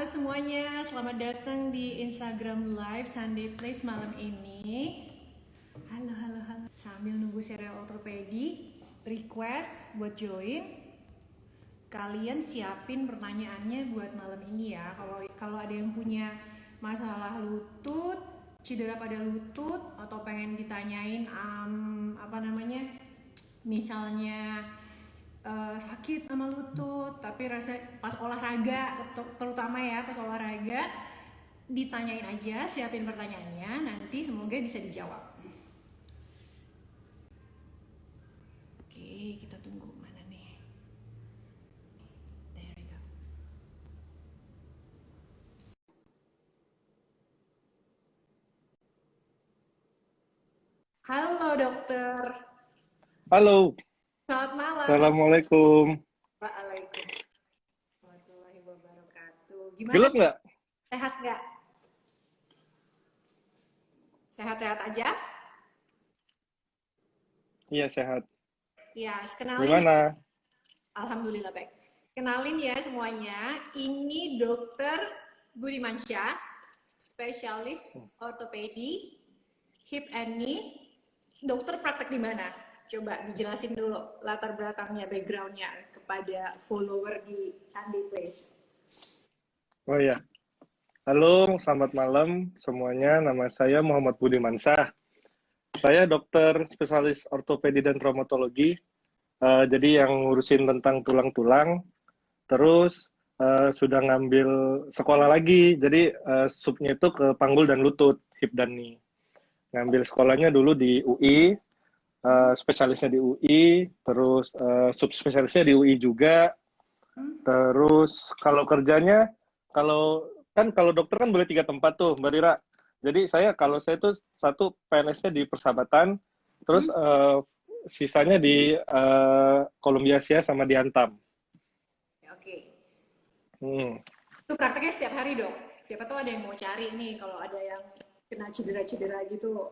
Halo semuanya, selamat datang di Instagram Live Sunday Place malam ini. Halo, halo, halo. Sambil nunggu serial ortopedi, request buat join. Kalian siapin pertanyaannya buat malam ini ya. Kalau ada yang punya masalah lutut, cedera pada lutut, atau pengen ditanyain misalnya sakit sama lutut tapi rasa pas olahraga, terutama ya pas olahraga, ditanyain aja, siapin pertanyaannya, nanti semoga bisa dijawab. Oke, kita tunggu mana nih. There we go. Halo dokter. Halo, Selamat malam. Assalamualaikum. Waalaikumsalam warahmatullahi wabarakatuh. Gimana? Gelap nggak? Sehat nggak? Sehat-sehat aja? Iya, sehat. Ya, kenalin. Gimana? Alhamdulillah baik. Kenalin ya semuanya, ini Dokter Budimansyah, spesialis ortopedi, hip and knee. Dokter praktek di mana? Coba dijelasin dulu latar belakangnya, backgroundnya kepada follower di Sunday Place. Oh iya, halo, selamat malam semuanya. Nama saya Muhammad Budi Mansah. Saya dokter spesialis ortopedi dan traumatologi. Jadi yang ngurusin tentang tulang-tulang. Terus sudah ngambil sekolah lagi. Jadi subnya itu ke panggul dan lutut, hip dan knee. Ngambil sekolahnya dulu di UI. Spesialisnya di UI, terus subspesialisnya di UI juga. Terus kalau kerjanya, kalau dokter kan boleh 3 tempat tuh, Mbak Rira. Jadi kalau saya tuh satu PNS-nya di Persahabatan, terus sisanya di Columbia Asia sama di Antam. Oke. Hmm. Itu prakteknya setiap hari dong. Siapa tahu ada yang mau cari nih kalau ada yang kena cedera-cedera gitu.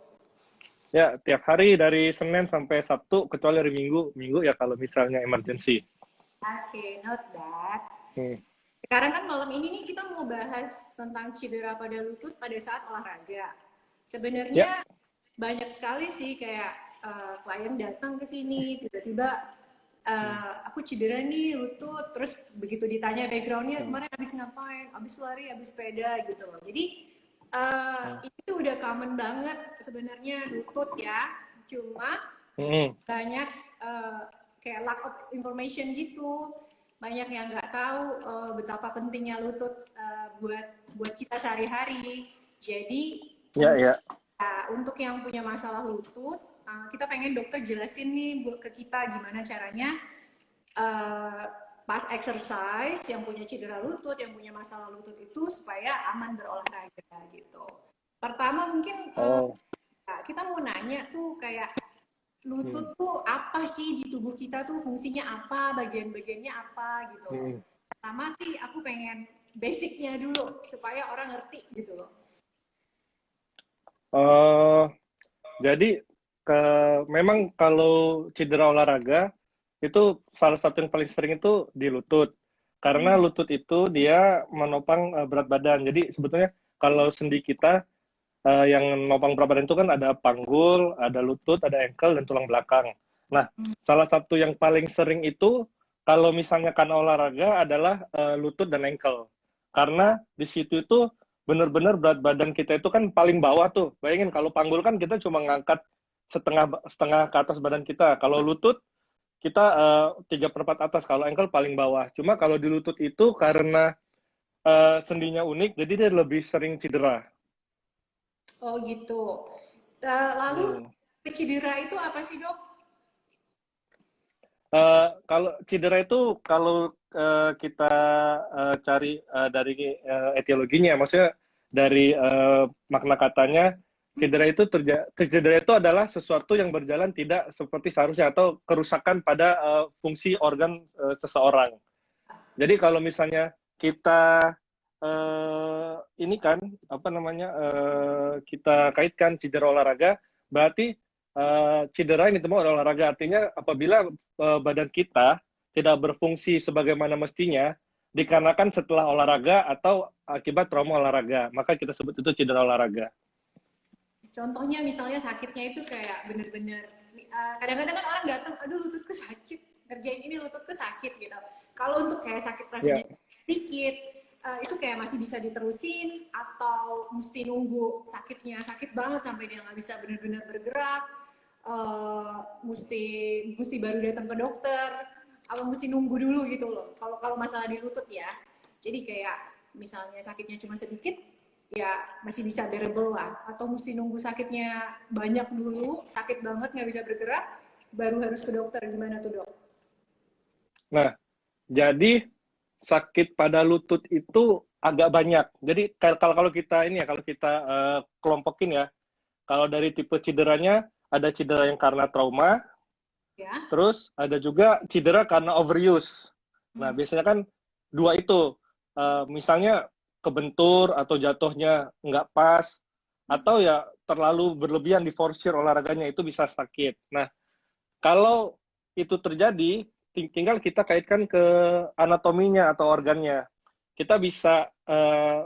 Ya, tiap hari dari Senin sampai Sabtu, kecuali hari Minggu. Minggu ya kalau misalnya emergency. Oke, note that. Hmm. Sekarang kan malam ini nih kita mau bahas tentang cedera pada lutut pada saat olahraga. Ya, Sebenarnya banyak sekali sih kayak klien datang ke sini tiba-tiba aku cedera nih lutut, terus begitu ditanya backgroundnya kemarin habis ngapain, habis lari, habis sepeda gitu loh. Jadi itu udah common banget sebenarnya lutut ya, cuma hmm. banyak kayak lack of information gitu, banyak yang nggak tahu Ya, betapa pentingnya lutut buat kita sehari-hari. Jadi ya, ya. untuk yang punya masalah lutut, kita pengen dokter jelasin nih ke kita gimana caranya uh, pas exercise yang punya cedera lutut, yang punya masalah lutut itu supaya aman berolahraga gitu. Pertama mungkin Oh. kita mau nanya tuh kayak lutut tuh apa sih di tubuh kita tuh, fungsinya apa, bagian-bagiannya apa gitu loh. Hmm. Pertama sih aku pengen basicnya dulu supaya orang ngerti gitu loh. Uh, jadi memang kalau cedera olahraga itu salah satu yang paling sering itu di lutut. Karena lutut itu dia menopang berat badan. Jadi sebetulnya kalau sendi kita yang menopang berat badan itu kan ada panggul, ada lutut, ada ankle dan tulang belakang. Nah, salah satu yang paling sering itu kalau misalnya karena olahraga adalah lutut dan ankle. Karena di situ itu benar-benar berat badan kita itu kan paling bawah tuh. Bayangin kalau panggul kan kita cuma ngangkat setengah setengah ke atas badan kita. Kalau lutut kita 3/4 atas. Kalau ankle paling bawah. Cuma kalau di lutut itu karena sendinya unik, jadi dia lebih sering cedera. Oh gitu. Lalu cedera itu apa sih dok? Kalau cedera itu kalau kita cari dari etiologinya, maksudnya dari makna katanya, cedera itu adalah sesuatu yang berjalan tidak seperti seharusnya atau kerusakan pada fungsi organ seseorang. Jadi kalau misalnya kita ini kan apa namanya kita kaitkan cedera olahraga, berarti cedera yang ditemukan oleh olahraga artinya apabila badan kita tidak berfungsi sebagaimana mestinya, dikarenakan setelah olahraga atau akibat trauma olahraga. Maka kita sebut itu cedera olahraga. Contohnya misalnya sakitnya itu kayak bener-bener kadang-kadang kan orang datang, aduh lututku sakit, ngerjain ini lututku sakit gitu. Kalau untuk kayak sakit rasanya Ya. sedikit, itu kayak masih bisa diterusin atau mesti nunggu sakitnya sakit banget sampai dia nggak bisa bener-bener bergerak, mesti mesti baru datang ke dokter, apa mesti nunggu dulu gitu loh. Kalau kalau masalah di lutut ya, jadi kayak misalnya sakitnya cuma sedikit, ya masih bisa bearable lah. Atau mesti nunggu sakitnya banyak dulu, sakit banget nggak bisa bergerak, baru harus ke dokter. Gimana tuh dok? Nah, jadi sakit pada lutut itu agak banyak. Jadi kalau kita ini ya, kalau kita kelompokin ya, kalau dari tipe cederanya ada cedera yang karena trauma, Ya. terus ada juga cedera karena overuse. Nah, Hmm. biasanya kan dua itu, misalnya kebentur atau jatuhnya nggak pas, atau ya terlalu berlebihan di forsir olahraganya itu bisa sakit. Nah, kalau itu terjadi, tinggal kita kaitkan ke anatominya atau organnya. Kita bisa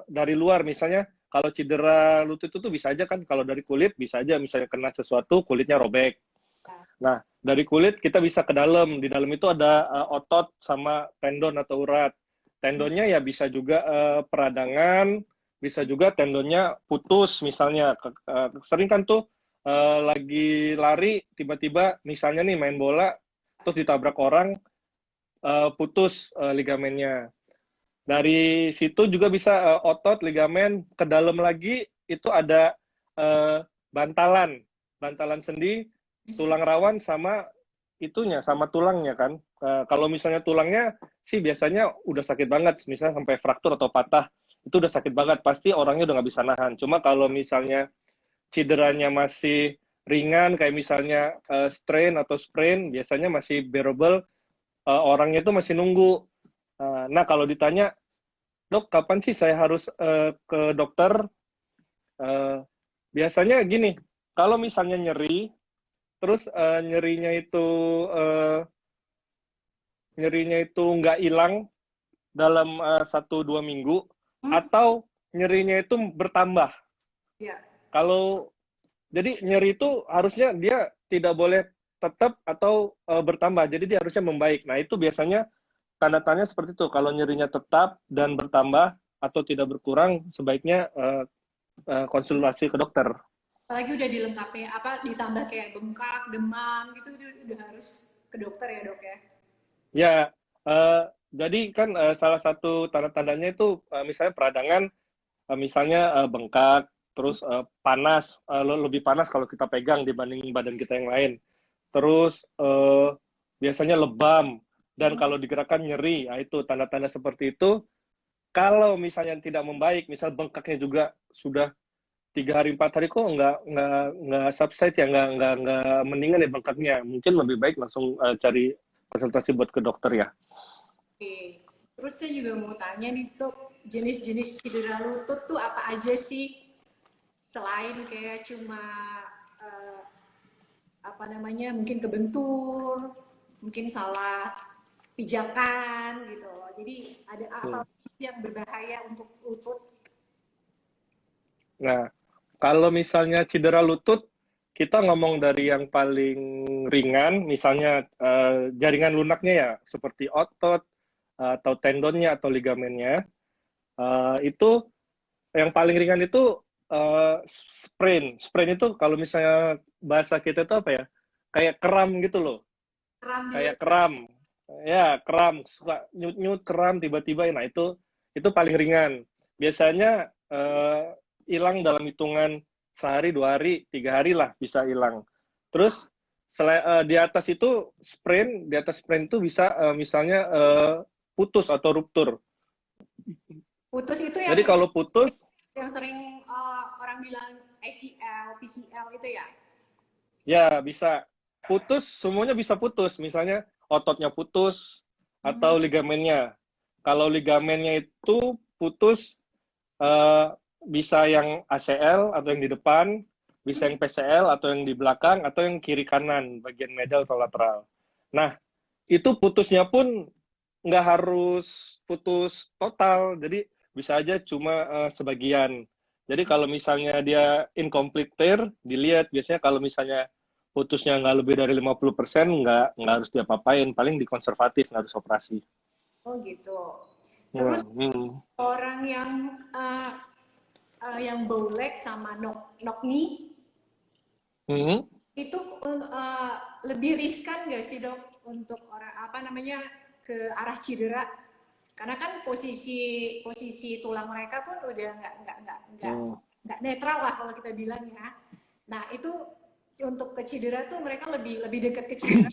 dari luar, misalnya kalau cedera lutut itu bisa aja kan, kalau dari kulit bisa aja, misalnya kena sesuatu, kulitnya robek. Nah, dari kulit kita bisa ke dalam. Di dalam itu ada otot sama tendon atau urat. Tendonnya ya bisa juga peradangan, bisa juga tendonnya putus misalnya. Sering kan tuh lagi lari tiba-tiba misalnya nih main bola terus ditabrak orang, putus ligamennya. Dari situ juga bisa otot, ligamen, ke dalam lagi itu ada bantalan, bantalan sendi, tulang rawan sama itunya, sama tulangnya kan. Kalau misalnya tulangnya sih biasanya udah sakit banget, misalnya sampai fraktur atau patah, itu udah sakit banget, pasti orangnya udah nggak bisa nahan. Cuma kalau misalnya cederanya masih ringan, kayak misalnya strain atau sprain, biasanya masih bearable, orangnya itu masih nunggu. Nah, kalau ditanya, dok, kapan sih saya harus ke dokter? Uh, Biasanya gini, kalau misalnya nyeri, terus uh, nyerinya itu nggak hilang dalam 1-2 minggu, Hmm? atau nyerinya itu bertambah. Ya. Kalau jadi nyeri itu harusnya dia tidak boleh tetap atau bertambah, jadi dia harusnya membaik. Nah itu biasanya tanda-tandanya seperti itu. Kalau nyerinya tetap dan bertambah atau tidak berkurang, sebaiknya konsultasi ke dokter. Apalagi udah dilengkapi apa ditambah kayak bengkak, demam gitu itu udah harus ke dokter ya dok ya. Ya, jadi kan salah satu tanda-tandanya itu misalnya peradangan, misalnya bengkak, terus panas, lebih panas kalau kita pegang dibanding badan kita yang lain. Terus biasanya lebam, dan kalau digerakkan nyeri. Nah, itu tanda-tanda seperti itu. Kalau misalnya tidak membaik, misal bengkaknya juga sudah 3 hari 4 hari kok nggak subside ya, nggak mendingan ya bengkaknya, mungkin lebih baik langsung cari konsultasi buat ke dokter ya. Oke. Terus saya juga mau tanya nih dok, jenis-jenis cedera lutut tuh apa aja sih? Selain kayak cuma eh, apa namanya mungkin kebentur, mungkin salah pijakan gitu loh. Jadi ada apa Hmm. yang berbahaya untuk lutut? Nah, kalau misalnya cedera lutut, kita ngomong dari yang paling ringan, misalnya jaringan lunaknya ya, seperti otot, atau tendonnya, atau ligamennya. Itu yang paling ringan itu sprain. Sprain itu kalau misalnya bahasa kita itu apa ya? Kayak kram gitu loh. Kram di Kayak kram. Ya, kram. Suka nyut-nyut kram tiba-tiba. Nah, itu paling ringan. Biasanya hilang dalam hitungan sehari, 2 hari, 3 hari lah bisa hilang. Terus di atas itu sprain, di atas sprain itu bisa misalnya putus atau ruptur. putus itu Jadi kalau putus, yang sering orang bilang ACL, PCL itu ya. ya bisa putus, semuanya bisa putus. Misalnya ototnya putus Hmm. atau ligamennya. Kalau ligamennya itu putus, eh, bisa yang ACL atau yang di depan, bisa yang PCL atau yang di belakang, atau yang kiri kanan, bagian medial atau lateral. Nah, itu putusnya pun nggak harus putus total, jadi bisa aja cuma sebagian. Jadi kalau misalnya dia incomplete tear, dilihat biasanya kalau misalnya putusnya nggak lebih dari 50%, nggak harus diapa-apain, paling dikonservatif, nggak harus operasi. Oh gitu. Nah, Terus orang yang bowleg sama knock knee hmm. itu lebih riskan nggak sih dok untuk orang apa namanya ke arah cedera? Karena kan posisi posisi tulang mereka pun udah Hmm. nggak netral lah kalau kita bilang ya. Nah itu untuk ke cedera tuh mereka lebih lebih dekat ke cedera.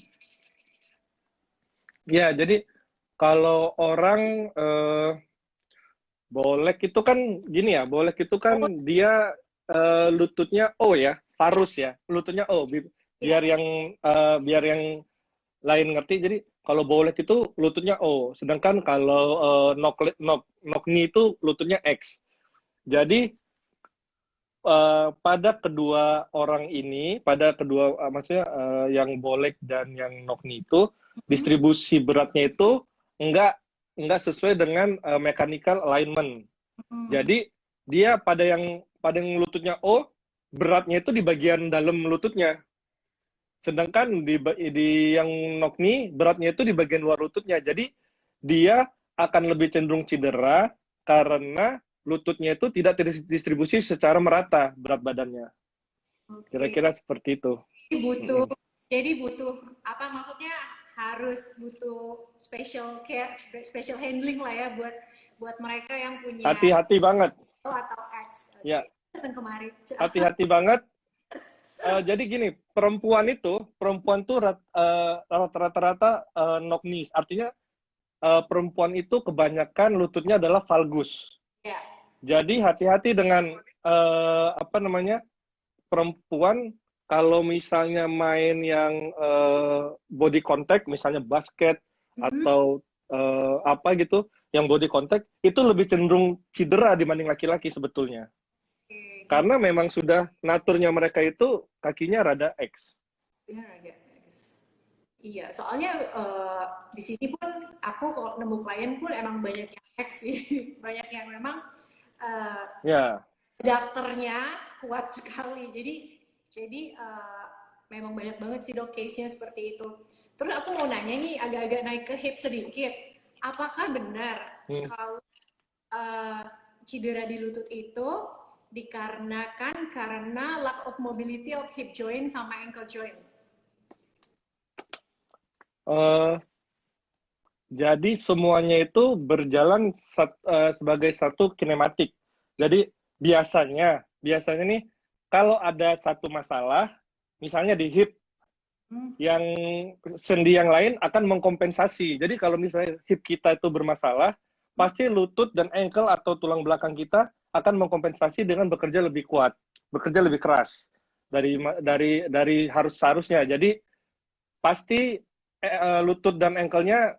Ya, jadi kalau orang bolek itu kan gini ya, bolek itu kan Oh dia lututnya O ya, ya varus ya, lututnya O. ya. Biar yang lain ngerti. Jadi kalau bolek itu lututnya O, sedangkan kalau knock knee itu lututnya X. Jadi pada kedua orang ini, pada kedua maksudnya yang bolek dan yang knock knee itu Hmm, distribusi beratnya itu enggak enggak sesuai dengan mechanical alignment. hmm, Jadi dia pada yang lututnya O, beratnya itu di bagian dalam lututnya. Sedangkan di yang knock knee, beratnya itu di bagian luar lututnya. Jadi dia akan lebih cenderung cedera karena lututnya itu tidak terdistribusi secara merata berat badannya. oke. Kira-kira seperti itu. Jadi butuh Mm-mm. jadi butuh apa maksudnya harus butuh special care, special handling lah ya buat buat mereka yang punya Hati-hati banget. O atau X. Oke. Ya, Datang kemari. hati-hati banget. Jadi gini, perempuan tuh rata-rata knock knees. Artinya perempuan itu kebanyakan lututnya adalah valgus. Ya. Jadi hati-hati dengan apa namanya perempuan kalau misalnya main yang body contact, misalnya basket Mhm. atau apa gitu, yang body contact itu lebih cenderung cedera dibanding laki-laki sebetulnya. Oke, Karena gitu. memang sudah naturnya mereka itu kakinya rada X. Ya, agak X. Iya, soalnya di sini pun aku kalau nemu klien pun emang banyak yang X sih, banyak yang memang eh, Ya, dokternya kuat sekali. Jadi memang banyak banget sih dok case-nya seperti itu. Terus aku mau nanya nih agak-agak naik ke hip sedikit. Apakah benar hmm. kalau eh, cedera di lutut itu dikarenakan karena lack of mobility of hip joint sama ankle joint? Eh, jadi semuanya itu berjalan sebagai satu kinematik. Jadi biasanya nih kalau ada satu masalah, misalnya di hip, Hmm. yang sendi yang lain akan mengkompensasi. Jadi kalau misalnya hip kita itu bermasalah, pasti lutut dan ankle atau tulang belakang kita akan mengkompensasi dengan bekerja lebih kuat, bekerja lebih keras dari harusnya. Jadi pasti lutut dan ankle-nya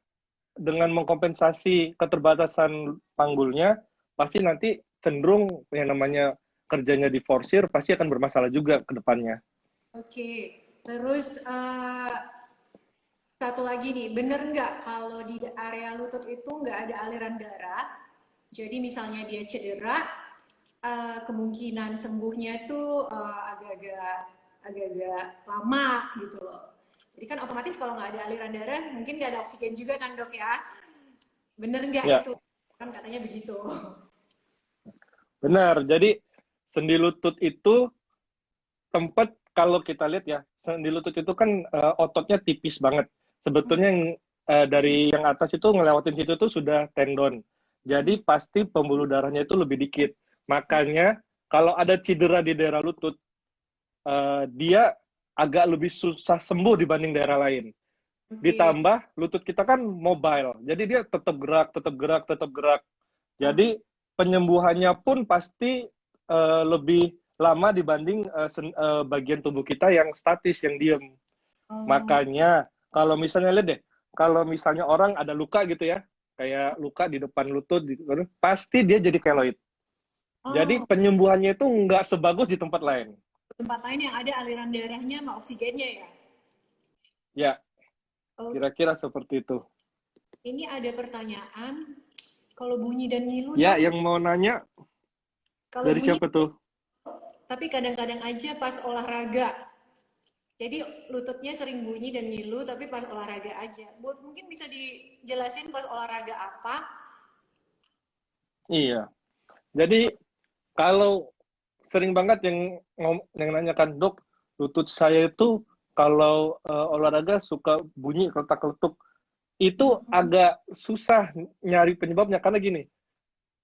dengan mengkompensasi keterbatasan panggulnya, pasti nanti cenderung yang namanya kerjanya diforsir pasti akan bermasalah juga ke depannya. Oke, terus satu lagi nih, bener nggak kalau di area lutut itu nggak ada aliran darah? Jadi misalnya dia cedera, kemungkinan sembuhnya tuh agak-agak lama gitu loh. Jadi kan otomatis kalau nggak ada aliran darah, mungkin nggak ada oksigen juga kan dok ya? Bener nggak Ya, itu? Kan katanya begitu. benar. Jadi sendi lutut itu tempat kalau kita lihat ya, sendi lutut itu kan ototnya tipis banget. Sebetulnya yang dari yang atas itu ngelewatin situ tuh sudah tendon. Jadi pasti pembuluh darahnya itu lebih dikit. Makanya kalau ada cedera di daerah lutut, dia agak lebih susah sembuh dibanding daerah lain. Oke. Ditambah lutut kita kan mobile, jadi dia tetap gerak, tetap gerak, tetap gerak. Ah, Jadi penyembuhannya pun pasti lebih lama dibanding bagian tubuh kita yang statis, yang diem. oh, Makanya kalau misalnya lihat deh, kalau misalnya orang ada luka gitu ya, kayak luka di depan lutut, pasti dia jadi keloid. Jadi oh, penyembuhannya itu nggak sebagus di tempat lain. tempat lain yang ada aliran darahnya sama oksigennya ya? Ya, Oke. kira-kira seperti itu. Ini ada pertanyaan, kalau bunyi dan ngilu Ya, dok, yang mau nanya kalau dari bunyi siapa tuh? tapi kadang-kadang aja pas olahraga. Jadi lututnya sering bunyi dan ngilu tapi pas olahraga aja. Buat mungkin bisa dijelasin pas olahraga apa? Iya. Jadi kalau sering banget yang nanyakan, dok, lutut saya itu kalau olahraga suka bunyi keletak-keletuk. Itu agak susah nyari penyebabnya karena gini,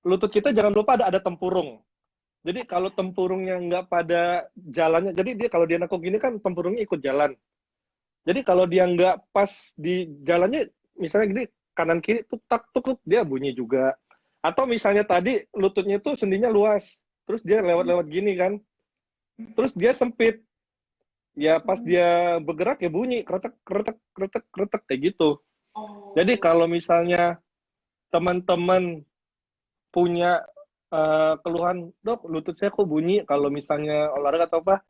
lutut kita jangan lupa ada tempurung. Jadi kalau tempurungnya nggak pada jalannya, jadi dia kalau dia nekuk gini kan tempurungnya ikut jalan. Jadi kalau dia nggak pas di jalannya, misalnya gini kanan kiri tuk tak tuk dia bunyi juga. Atau misalnya tadi lututnya itu sendinya luas, terus dia lewat-lewat gini kan, terus dia sempit. Ya pas dia bergerak ya bunyi kretek kretek kretek kretek kayak gitu. Jadi Oh, kalau misalnya teman-teman punya keluhan, dok lutut saya kok bunyi kalau misalnya olahraga atau apa,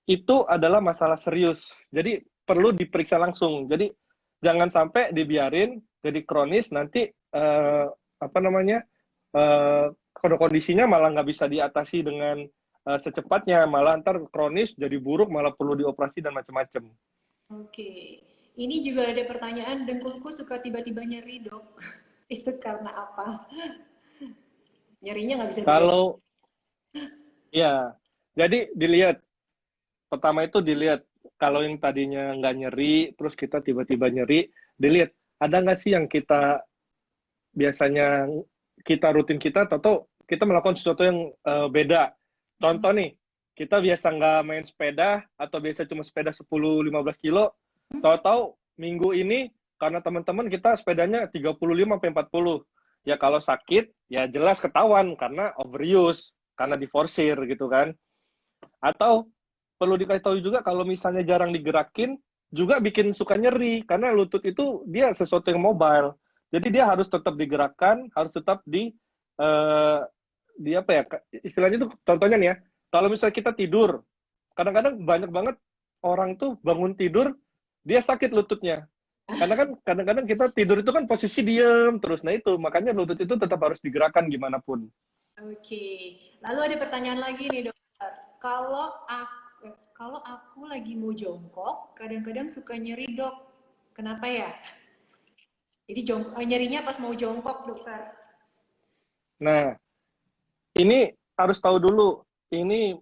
itu adalah masalah serius. Jadi perlu diperiksa langsung. Jadi jangan sampai dibiarin jadi kronis nanti apa namanya kondisinya malah nggak bisa diatasi dengan secepatnya, malah ntar kronis jadi buruk malah perlu dioperasi dan macam-macam. oke. Ini juga ada pertanyaan, dengkulku suka tiba-tiba nyeri dok. Itu karena apa? Nyerinya nggak bisa dijelasin. Kalau ya, jadi dilihat pertama itu dilihat kalau yang tadinya nggak nyeri, terus kita tiba-tiba nyeri, dilihat ada nggak sih yang kita biasanya kita rutin kita atau kita melakukan sesuatu yang beda. Contoh nih, kita biasa nggak main sepeda atau biasa cuma sepeda 10-15 kilo, tahu-tahu minggu ini karena teman-teman kita sepedanya 35 sampai 40. Ya kalau sakit ya jelas ketahuan karena overuse, karena diforsir gitu kan. Atau perlu diketahui juga kalau misalnya jarang digerakin juga bikin suka nyeri karena lutut itu dia sesuatu yang mobile. Jadi dia harus tetap digerakkan, harus tetap di apa ya? Istilahnya itu contohnya nih ya. Kalau misalnya kita tidur, kadang-kadang banyak banget orang tuh bangun tidur dia sakit lututnya. Karena kan kadang-kadang kita tidur itu kan posisi diem terus. Nah itu makanya lutut itu tetap harus digerakkan gimana pun. Oke. Lalu ada pertanyaan lagi nih dokter. Kalau aku lagi mau jongkok, kadang-kadang suka nyeri dok. Kenapa ya? Jadi nyerinya pas mau jongkok dokter. Nah, ini harus tahu dulu, ini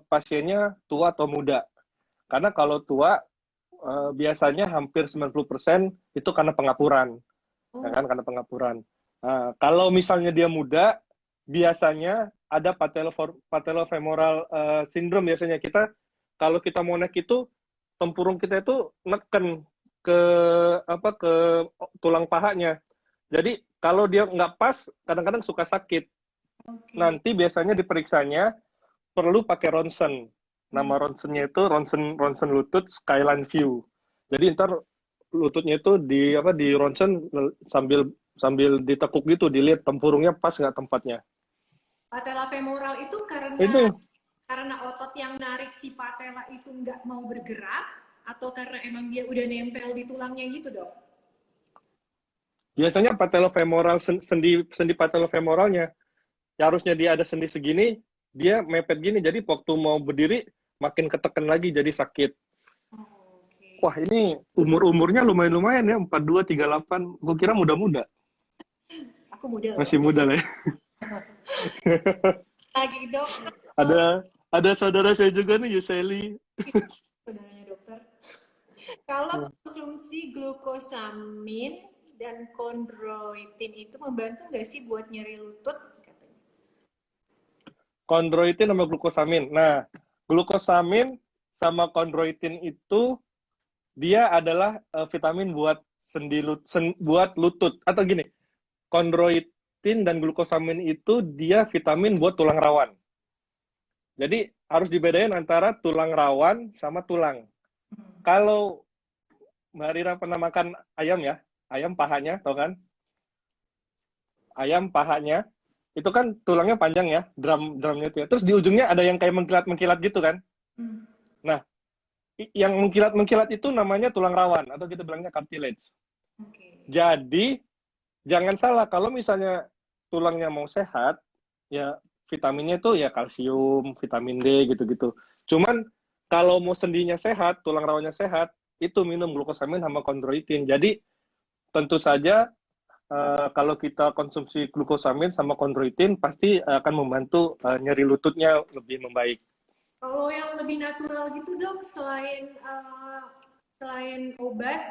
pasiennya tua atau muda. Karena kalau tua, biasanya hampir 90% itu karena pengapuran. Ya Oh, kan, karena pengapuran. Nah, kalau misalnya dia muda, biasanya ada patellofemoral syndrome biasanya. Kalau kita mau naik itu, tempurung kita itu neken ke ke tulang pahanya. Jadi kalau dia nggak pas, kadang-kadang suka sakit. oke. Nanti biasanya diperiksanya perlu pakai ronsen. Nama ronsennya itu ronsen ronsen lutut skyline view. Jadi ntar lututnya itu di ronsen sambil sambil ditekuk gitu, dilihat tempurungnya pas nggak tempatnya. Patella femoral itu karena Itu karena otot yang narik si patella itu nggak mau bergerak atau karena emang dia udah nempel di tulangnya gitu dok? biasanya patellofemoral sendi sendi patellofemoralnya. Ya harusnya dia ada sendi segini, dia mepet gini. Jadi waktu mau berdiri makin ketekan lagi jadi sakit. Oh, oke. Wah, ini umur-umurnya lumayan-lumayan ya, 42, 38. Gue kira muda-muda. Aku muda loh. Masih muda lah ya. Lagi dokter. Ada saudara saya juga nih, Yuseli. Sebenarnya dokter. Kalau konsumsi glukosamin dan kondroitin itu membantu nggak sih buat nyeri lutut? Katanya. Kondroitin sama glukosamin. Nah, glukosamin sama kondroitin itu dia adalah vitamin buat buat lutut. Atau gini, kondroitin dan glukosamin itu dia vitamin buat tulang rawan. Jadi harus dibedain antara tulang rawan sama tulang. Kalau Mbak Rira pernah makan ayam ya, ayam pahanya, tau kan? Ayam pahanya, itu kan tulangnya panjang ya, drumnya itu ya. Terus di ujungnya ada yang kayak mengkilat-mengkilat gitu kan. Hmm. Nah, yang mengkilat-mengkilat itu namanya tulang rawan, atau kita bilangnya cartilage. Oke. Jadi jangan salah kalau misalnya tulangnya mau sehat, ya vitaminnya itu ya kalsium, vitamin D gitu-gitu. Cuman kalau mau sendinya sehat, tulang rawanya sehat, itu minum glukosamin sama kondroitin. Jadi tentu saja kalau kita konsumsi glukosamin sama kondroitin pasti akan membantu nyeri lututnya lebih membaik. Kalau yang lebih natural gitu dok, selain obat,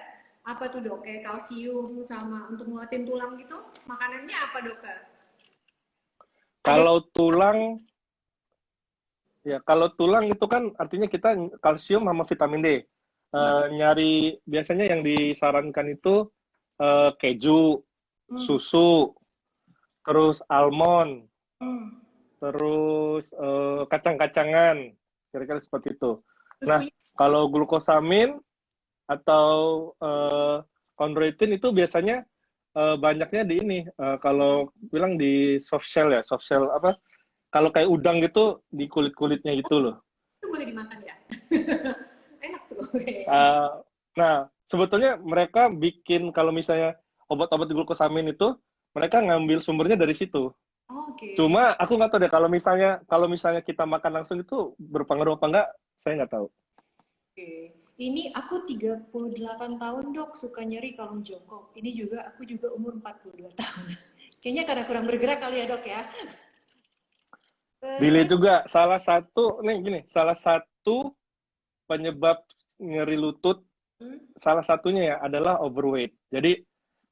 apa tuh dok? Kayak kalsium sama untuk nguatin tulang gitu, makanannya apa dokter? Ada Kalau tulang, ya kalau tulang itu kan artinya kita kalsium sama vitamin D. Nyari biasanya yang disarankan itu keju, hmm, susu, terus almond, hmm. terus kacang-kacangan, kira-kira seperti itu. Nah, Susunya kalau glukosamin atau kondroitin itu biasanya banyaknya di ini, kalau bilang di soft shell apa? Kalau kayak udang gitu di kulit-kulitnya gitu loh. itu boleh dimakan ya? Enak tuh. Eh, nah, sebetulnya mereka bikin kalau misalnya obat-obat glukosamin itu mereka ngambil sumbernya dari situ. Oke. Cuma aku nggak tahu deh kalau misalnya kita makan langsung itu berpengaruh apa enggak, saya nggak tahu. Oke. Ini aku 38 tahun dok, suka nyeri kalau jongkok. Ini juga aku juga umur 42 tahun. Kayaknya karena kurang bergerak kali ya dok ya. Dilihat Terus, juga salah satu nih gini, salah satu penyebab nyeri lutut hmm, salah satunya ya adalah overweight. Jadi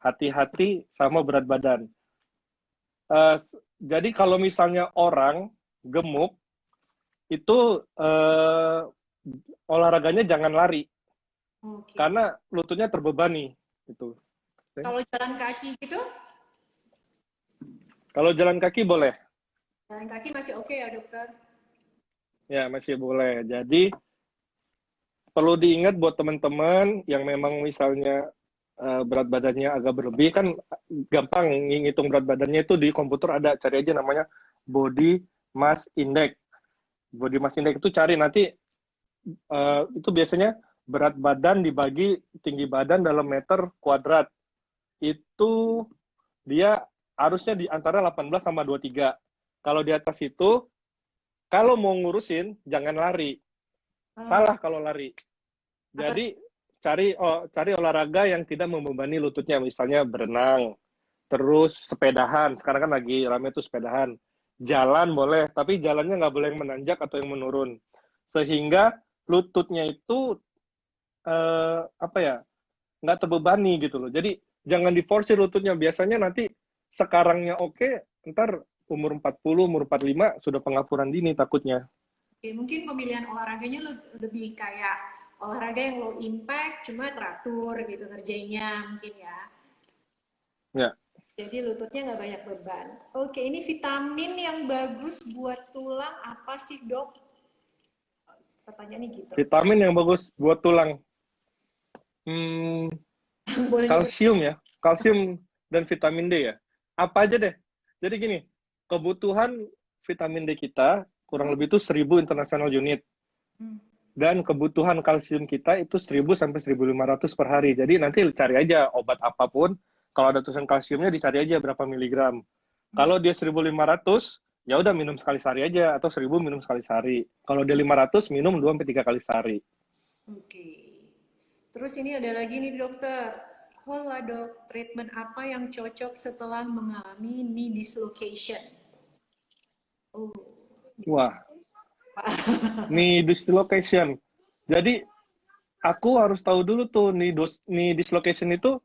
hati-hati sama berat badan. Eh, jadi kalau misalnya orang gemuk itu olahraganya jangan lari oke. karena lututnya terbebani gitu. Kalau jalan kaki gitu, Kalau jalan kaki boleh, jalan kaki masih oke ya dokter. ya masih boleh. Jadi perlu diingat buat teman-teman yang memang misalnya berat badannya agak berlebih kan gampang ngitung berat badannya itu di komputer ada, cari aja namanya body mass index. Body mass index itu cari nanti itu biasanya berat badan dibagi tinggi badan dalam meter kuadrat. Itu dia harusnya di antara 18 sama 23. Kalau di atas itu, kalau mau ngurusin, jangan lari. Ah, Salah kalau lari. apa? Jadi, cari olahraga yang tidak membebani lututnya. Misalnya berenang, terus sepedahan. Sekarang kan lagi rame tuh sepedahan. Jalan boleh, tapi jalannya nggak boleh yang menanjak atau yang menurun. Sehingga lututnya itu, apa ya, nggak terbebani gitu loh. Jadi jangan diforsir lututnya. Biasanya nanti sekarangnya oke, ntar umur 40, umur 45 sudah pengapuran dini takutnya. Oke, mungkin pemilihan olahraganya lebih kayak olahraga yang low impact, cuma teratur gitu ngerjainnya mungkin ya. Ya, Jadi lututnya nggak banyak beban. Oke, ini vitamin yang bagus buat tulang apa sih dok? Pertanyaannya gitu. vitamin yang bagus buat tulang. Hmm, Boleh nyebut. kalsium ya, kalsium dan vitamin D ya. Apa aja deh. Jadi gini, kebutuhan vitamin D kita kurang lebih itu 1000 international unit. Hmm. Dan kebutuhan kalsium kita itu 1000 sampai 1500 per hari. Jadi nanti cari aja obat apapun, kalau ada tulisan kalsiumnya dicari aja berapa miligram. Kalau dia 1500, ya udah minum sekali sehari aja atau 1000 minum sekali sehari. Kalau dia 500 minum 2 sampai 3 kali sehari. Oke. Terus ini ada lagi nih dokter. Hola dok, treatment apa yang cocok setelah mengalami knee dislocation? Oh, Wah, knee dislocation. Jadi aku harus tahu dulu tuh knee dislocation itu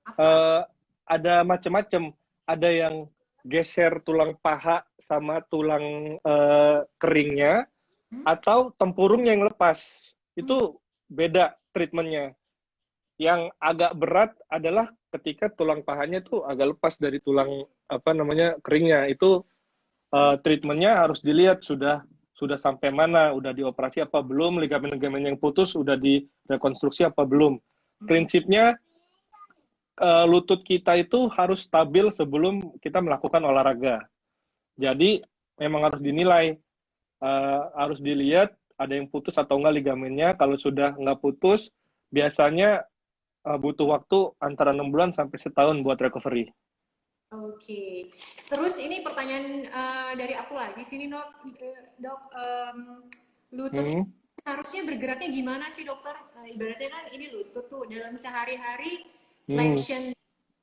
apa? eh, ada macam-macam. Ada yang geser tulang paha sama tulang keringnya, Hmm? atau tempurungnya yang lepas. Itu beda treatmentnya. Yang agak berat adalah ketika tulang pahanya tuh agak lepas dari tulang apa namanya keringnya. Itu treatmentnya harus dilihat sudah sampai mana, udah dioperasi apa belum, ligamen-ligamen yang putus udah direkonstruksi apa belum. Prinsipnya lutut kita itu harus stabil sebelum kita melakukan olahraga. Jadi memang harus dinilai, harus dilihat ada yang putus atau enggak ligamennya. Kalau sudah nggak putus, biasanya butuh waktu antara 6 bulan sampai setahun buat recovery. Oke. Terus ini pertanyaan dari aku lagi sini, Dok. Dok, lutut Hmm, harusnya bergeraknya gimana sih, dokter? Ibaratnya kan ini lutut tuh dalam sehari-hari hmm. flexion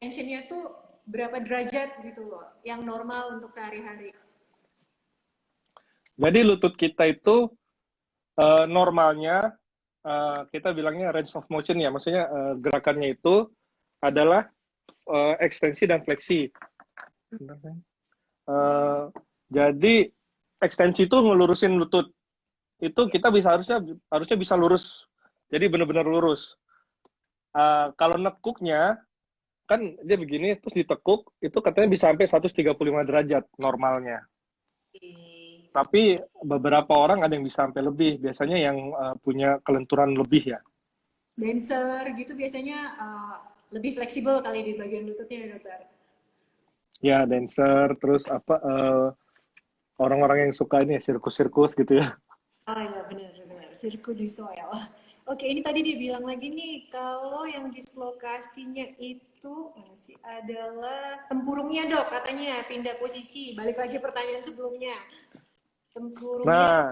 tensionnya tuh berapa derajat gitu loh, yang normal untuk sehari-hari. Jadi lutut kita itu normalnya kita bilangnya range of motion ya, maksudnya gerakannya itu adalah ekstensi dan fleksi. Eh, jadi ekstensi itu ngelurusin lutut. Itu kita bisa harusnya bisa lurus. Jadi benar-benar lurus. Kalau nekuknya kan dia begini terus ditekuk itu katanya bisa sampai 135 derajat normalnya. Oke. Tapi beberapa orang ada yang bisa sampai lebih. Biasanya yang punya kelenturan lebih ya. Dancer gitu biasanya lebih fleksibel kali di bagian lututnya ya, dokter. Ya, dancer, terus apa orang-orang yang suka ini ya, sirkus-sirkus gitu ya. Oh iya benar-benar Cirque du Soleil. Oke, ini tadi dia bilang lagi nih kalau yang dislokasinya itu mana sih adalah tempurungnya dok katanya pindah posisi. Balik lagi pertanyaan sebelumnya. Tempurungnya. Nah,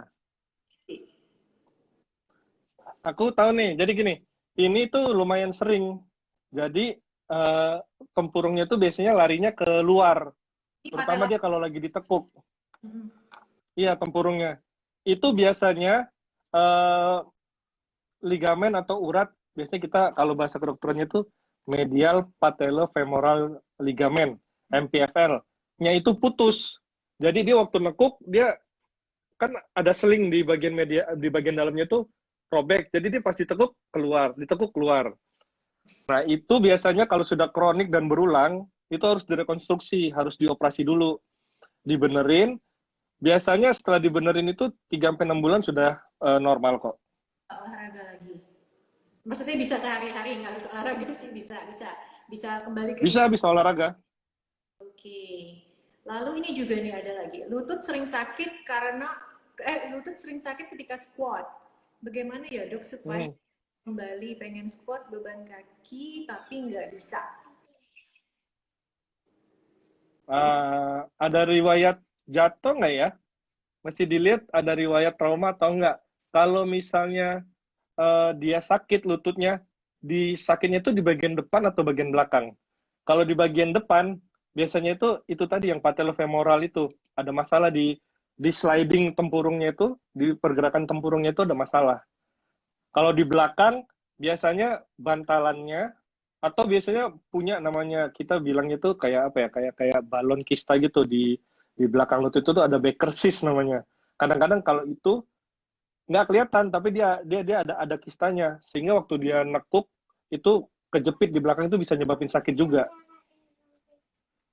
aku tahu nih. Jadi gini, ini tuh lumayan sering. Jadi tempurungnya tuh biasanya larinya ke luar, Ini terutama patella. dia kalau lagi ditekuk. Mhm. Iya, tempurungnya. Itu biasanya eh, ligamen atau urat, biasanya kita kalau bahasa kedokterannya itu medial patellofemoral ligamen, MPFL-nya itu putus. Jadi dia waktu nekuk, dia kan ada seling di bagian media di bagian dalamnya tuh robek. Jadi dia pas ditekuk keluar. Nah, itu biasanya kalau sudah kronik dan berulang, itu harus direkonstruksi, harus dioperasi dulu, dibenerin. Biasanya setelah dibenerin itu 3 sampai 6 bulan sudah normal kok. Olahraga lagi. Maksudnya bisa sehari-hari nggak harus olahraga sih bisa bisa bisa kembali ke Bisa bisa olahraga. oke. Lalu ini juga nih ada lagi. Lutut sering sakit karena lutut sering sakit ketika squat. Bagaimana ya dok supaya Hmm. kembali pengen squat beban kaki tapi nggak bisa? Ada riwayat jatuh nggak ya? Mesti dilihat ada riwayat trauma atau enggak. Kalau misalnya dia sakit lututnya, di sakitnya itu di bagian depan atau bagian belakang. Kalau di bagian depan, biasanya itu tadi yang patellofemoral itu ada masalah di sliding tempurungnya itu, di pergerakan tempurungnya itu ada masalah. Kalau di belakang, biasanya bantalannya atau biasanya punya namanya kita bilangnya itu kayak apa ya kayak balon kista gitu di belakang lutut itu tuh ada Baker cyst namanya. Kadang-kadang kalau itu nggak kelihatan tapi dia ada kistanya sehingga waktu dia nekuk itu kejepit di belakang itu bisa nyebabin sakit juga.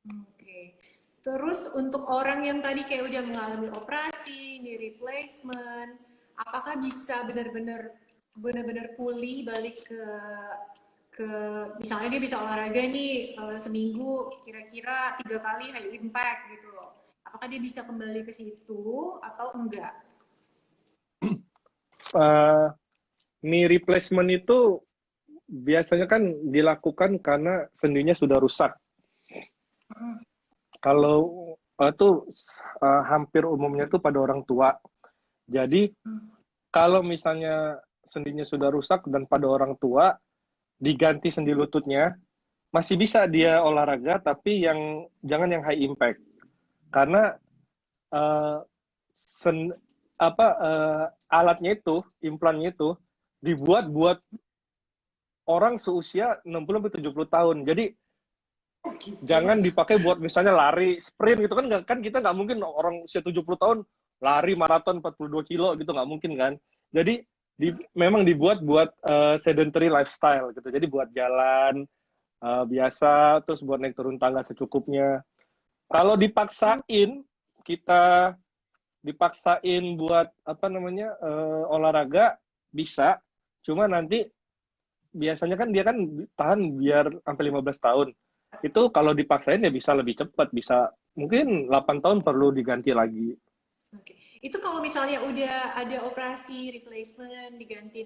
Oke. Terus untuk orang yang tadi kayak udah mengalami operasi, knee replacement, apakah bisa benar-benar pulih balik ke misalnya dia bisa olahraga nih seminggu kira-kira 3 kali high impact gitu loh. Apakah dia bisa kembali ke situ atau enggak? uh, Knee replacement itu biasanya kan dilakukan karena sendinya sudah rusak. Kalau itu hampir umumnya itu pada orang tua. Jadi kalau misalnya sendinya sudah rusak dan pada orang tua diganti sendi lututnya, masih bisa dia olahraga tapi yang jangan yang high impact. Karena uh, sen, alatnya itu, implannya itu dibuat buat orang seusia 60-70 tahun. Jadi Oh gitu. jangan dipakai buat misalnya lari sprint gitu kan kan kita nggak mungkin orang usia 70 tahun lari maraton 42 kilo gitu nggak mungkin kan. Jadi memang dibuat buat sedentary lifestyle gitu. Jadi buat jalan biasa terus buat naik turun tangga secukupnya. Kalau dipaksain kita dipaksain buat apa namanya olahraga bisa, cuma nanti biasanya kan dia kan tahan biar sampai 15 tahun. Itu kalau dipaksain ya bisa lebih cepat, bisa mungkin 8 tahun perlu diganti lagi. Oke. Itu kalau misalnya udah ada operasi replacement diganti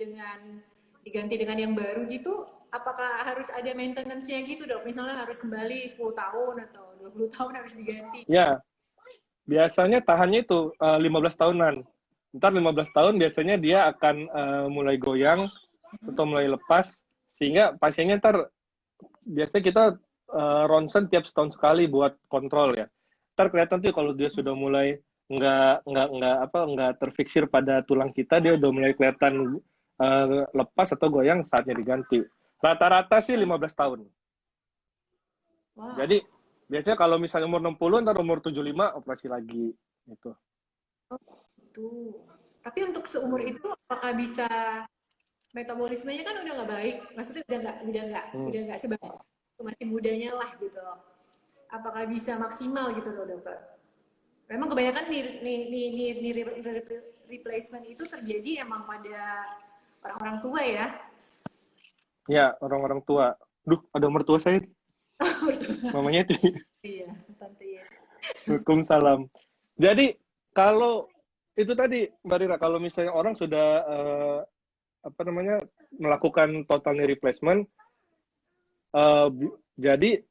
dengan yang baru gitu, Apakah harus ada maintenance-nya gitu dok? Misalnya harus kembali 10 tahun atau 20 tahun harus diganti? Ya, biasanya tahannya itu 15 tahunan. Ntar 15 tahun biasanya dia akan mulai goyang atau mulai lepas, sehingga pasiennya ntar biasanya kita ronsen tiap setahun sekali buat kontrol ya. Ntar kelihatan tuh kalau dia sudah mulai nggak terfiksir pada tulang kita, dia udah mulai kelihatan lepas atau goyang, saatnya diganti. Rata-rata sih 15 tahun. Wow. Jadi biasanya kalau misalnya umur 60, ntar umur 75 operasi lagi gitu. Tuh. Tapi untuk seumur itu apakah bisa metabolismenya kan udah nggak baik, maksudnya Hmm. udah nggak sebaik waktu masih mudanya lah gitu. Apakah bisa maksimal gitu loh dokter? Memang kebanyakan replacement itu terjadi emang pada orang-orang tua ya. Ya, orang-orang tua. Duh, ada mertua saya, mamanya itu. Iya, tante ya. Waalaikumsalam. Jadi kalau itu tadi Mbak Rira, kalau misalnya orang sudah apa namanya melakukan total knee replacement, jadi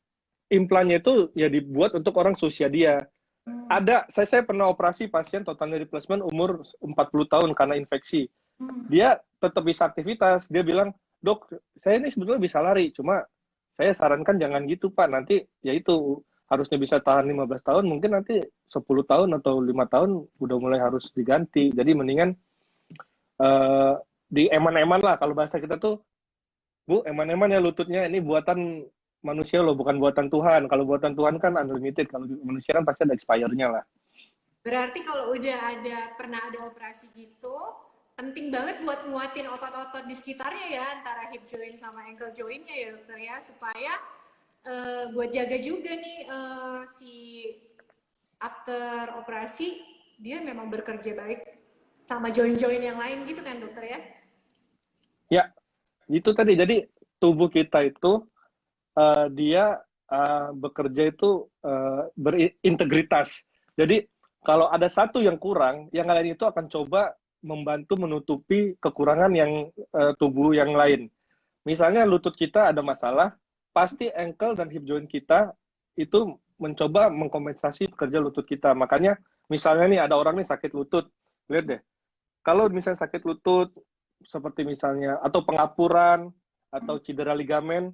implannya itu ya dibuat untuk orang seusia dia. Hmm. Ada, saya pernah operasi pasien total knee replacement umur 40 tahun karena infeksi. Hmm. Dia tetap bisa aktivitas. Dia bilang, dok, saya ini sebetulnya bisa lari, cuma saya sarankan jangan gitu Pak. Nanti ya itu harusnya bisa tahan 15 tahun, mungkin nanti 10 tahun atau 5 tahun udah mulai harus diganti. Jadi mendingan uh, di eman-eman lah, kalau bahasa kita tuh, Bu, eman-eman ya lututnya, ini buatan manusia loh, bukan buatan Tuhan. Kalau buatan Tuhan kan unlimited, kalau manusia kan pasti ada expire-nya lah. Berarti kalau udah pernah ada operasi gitu, penting banget buat nguatin otot-otot di sekitarnya ya, antara hip joint sama ankle jointnya ya dokter ya, supaya buat jaga juga nih si after operasi dia memang bekerja baik sama joint-joint yang lain gitu kan dokter ya? Ya, itu tadi. Jadi tubuh kita itu dia bekerja itu berintegritas. Jadi kalau ada satu yang kurang, yang lain itu akan coba membantu menutupi kekurangan yang tubuh yang lain. Misalnya lutut kita ada masalah, pasti ankle dan hip joint kita itu mencoba mengkompensasi pekerja lutut kita. Makanya misalnya nih ada orang nih sakit lutut, lihat deh. Kalau misalnya sakit lutut seperti misalnya atau pengapuran atau cedera ligamen,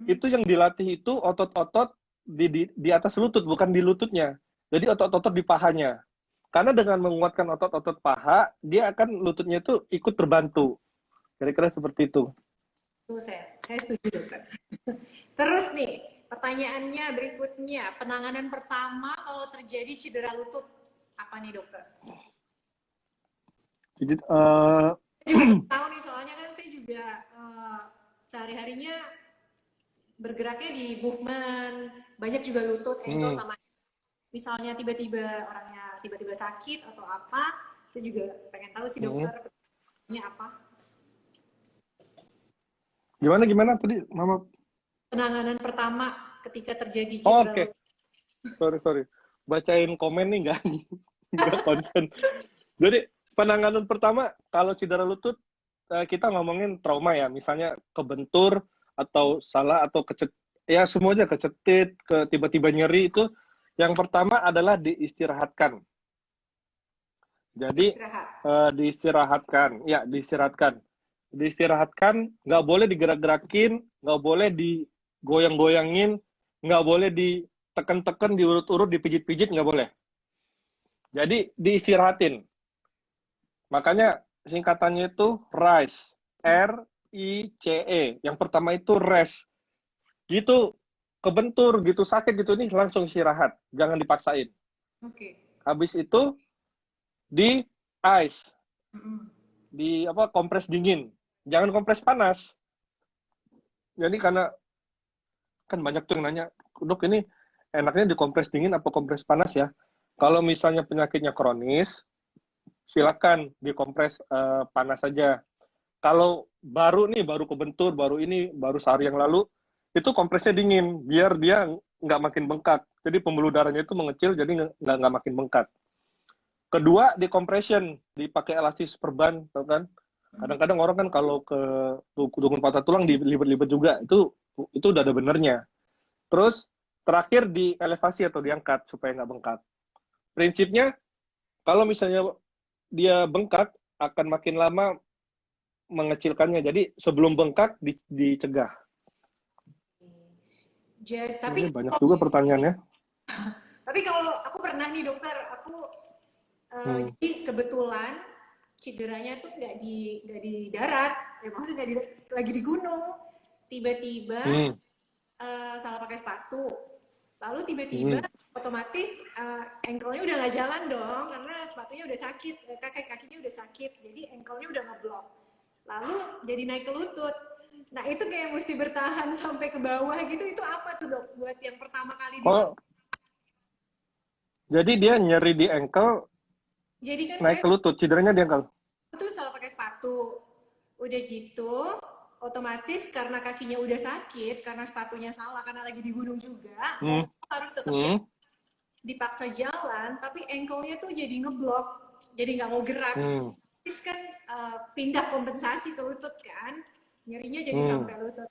itu yang dilatih itu otot-otot di atas lutut, bukan di lututnya. Jadi otot-otot di pahanya. Karena dengan menguatkan otot-otot paha, dia akan lututnya itu ikut terbantu. Kira-kira seperti itu. Tuh saya setuju dokter. Terus nih pertanyaannya berikutnya, penanganan pertama kalau terjadi cedera lutut apa nih dokter? Jadi, Saya juga tahu nih soalnya kan saya juga sehari-harinya bergeraknya di movement, banyak juga lutut, ankle hmm, sama misalnya tiba-tiba orangnya tiba-tiba sakit atau apa, saya juga pengen tahu sih hmm. dokter ini apa Gimana gimana tadi, Mama? penanganan pertama ketika terjadi Oh, cedera oke, lutut. sorry. Bacain komen nih nggak nggak konsen. Jadi penanganan pertama kalau cedera lutut kita ngomongin trauma ya, misalnya kebentur atau salah atau ya semuanya kecetit, tiba-tiba nyeri itu yang pertama adalah diistirahatkan. Jadi Istirahat. diistirahatkan, nggak boleh digerak-gerakin, nggak boleh digoyang-goyangin, nggak boleh ditekan-tekan, diurut-urut, dipijit-pijit, nggak boleh. Jadi diistirahatin. Makanya singkatannya itu RICE. RICE. Yang pertama itu rest. Gitu kebentur, gitu sakit gitu nih langsung istirahat. Jangan dipaksain. Oke. Okay. Habis itu di ice, di apa kompres dingin. Jangan kompres panas. Jadi karena kan banyak tuh yang nanya, "Dok, ini enaknya dikompres dingin apa kompres panas ya?" Kalau misalnya penyakitnya kronis, silakan dikompres panas saja. Kalau baru kebentur, baru sehari yang lalu, itu kompresnya dingin, biar dia nggak makin bengkak. Jadi pembuluh darahnya itu mengecil, jadi nggak makin bengkak. Kedua, di compression, dipakai elastis perban, tau kan? Kadang-kadang orang kan kalau ke dukun patah tulang dilibet-libet juga, itu udah ada benernya. Terus terakhir di elevasi atau diangkat supaya nggak bengkak. Prinsipnya kalau misalnya dia bengkak akan makin lama mengecilkannya. Jadi sebelum bengkak dicegah. Tapi Ini banyak juga pertanyaannya. tapi kalau aku pernah nih dokter, aku Hmm. jadi kebetulan cederanya tuh nggak di darat, ya maksudnya lagi di gunung. Tiba-tiba Hmm. salah pakai sepatu, lalu tiba-tiba Hmm. otomatis ankle-nya udah nggak jalan dong karena sepatunya udah sakit, kakinya udah sakit, jadi ankle-nya udah ngeblok. Lalu jadi naik ke lutut. Nah itu kayak mesti bertahan sampai ke bawah gitu, itu apa tuh dok buat yang pertama kali dilakukan? Oh, jadi dia nyeri di ankle, Jadi kan naik saya ke lutut, cederanya di ankle. tuh salah pakai sepatu. Udah gitu, otomatis karena kakinya udah sakit, karena sepatunya salah, karena lagi di gunung juga, mau Hmm. harus tetap jalan, Hmm. dipaksa jalan, tapi ankle-nya tuh jadi ngeblok, jadi nggak mau gerak. Hmm. Terus kan pindah kompensasi ke lutut kan, nyerinya jadi Hmm. sampai lutut.